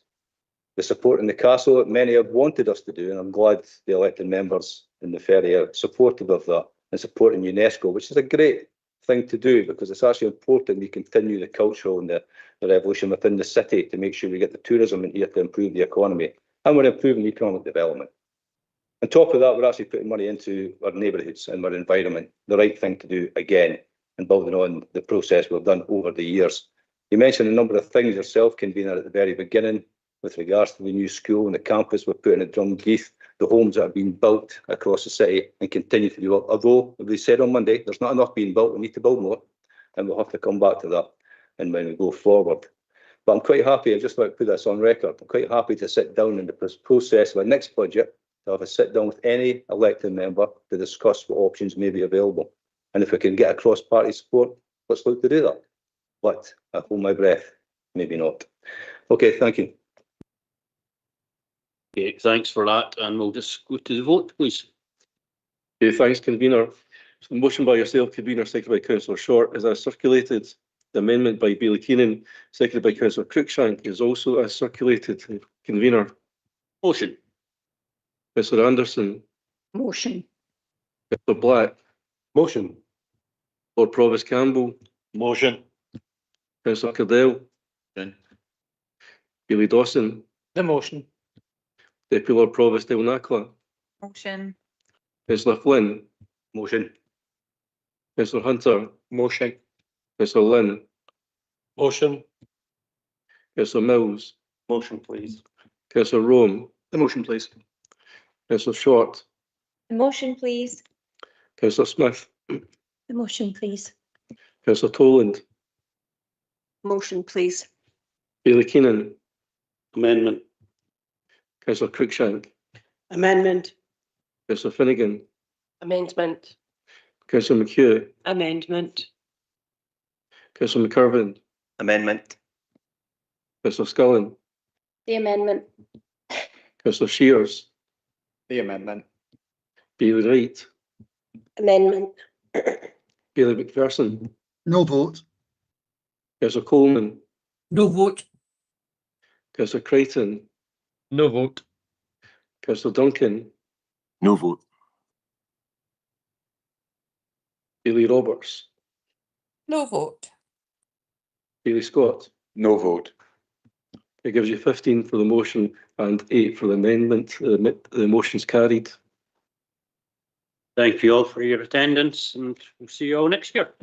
The support in the castle that many have wanted us to do, and I'm glad the elected members in the Ferry are supportive of that, and supporting UNESCO, which is a great thing to do, because it's actually important we continue the cultural and the revolution within the city to make sure we get the tourism in here to improve the economy, and we're improving economic development. On top of that, we're actually putting money into our neighbourhoods and our environment, the right thing to do again, and building on the process we've done over the years. You mentioned a number of things yourself, Convener, at the very beginning, with regards to the new school and the campus we're putting at Dundee, the homes that have been built across the city and continue to be built. Although, as we said on Monday, there's not enough being built, we need to build more, and we'll have to come back to that. and when we go forward. But I'm quite happy, I just want to put this on record, I'm quite happy to sit down in the process of our next budget, to have a sit down with any elected member to discuss what options may be available. And if we can get a cross-party support, let's look to do that. But I hold my breath, maybe not. Okay, thank you. Okay, thanks for that, and we'll just go to the vote, please. Okay, thanks, convener. So the motion by yourself, convener, seconded by Councillor Short, is as circulated. The amendment by Bailey Keenan, seconded by Councillor Cruikshank, is also as circulated. Convener. Motion. Councillor Anderson. Motion. Councillor Black. Motion. Lord Provost Campbell. Motion. Councillor Cadell. Bailey Dawson. The motion. Deputy Lord Provost Del Nakla. Motion. Councillor Flynn. Motion. Councillor Hunter. Motion. Councillor Lynn. Motion. Councillor Mills. Motion, please. Councillor Rome. The motion, please. Councillor Short. The motion, please. Councillor Smith. The motion, please. Councillor Toland. Motion, please. Bailey Keenan. Amendment. Councillor Cruikshank. Amendment. Councillor Finnegan. Amendment. Councillor McHugh. Amendment. Councillor McIrvin. Amendment. Councillor Scullen. The amendment. Councillor Shears. The amendment. Bailey Wright. Amendment. Bailey McPherson. No vote. Councillor Coleman. No vote. Councillor Crichton. No vote. Councillor Duncan. No vote. Bailey Roberts. No vote. Bailey Scott. No vote. It gives you 15 for the motion and 8 for the amendment. The motion's carried. Thank you all for your attendance, and we'll see you all next year.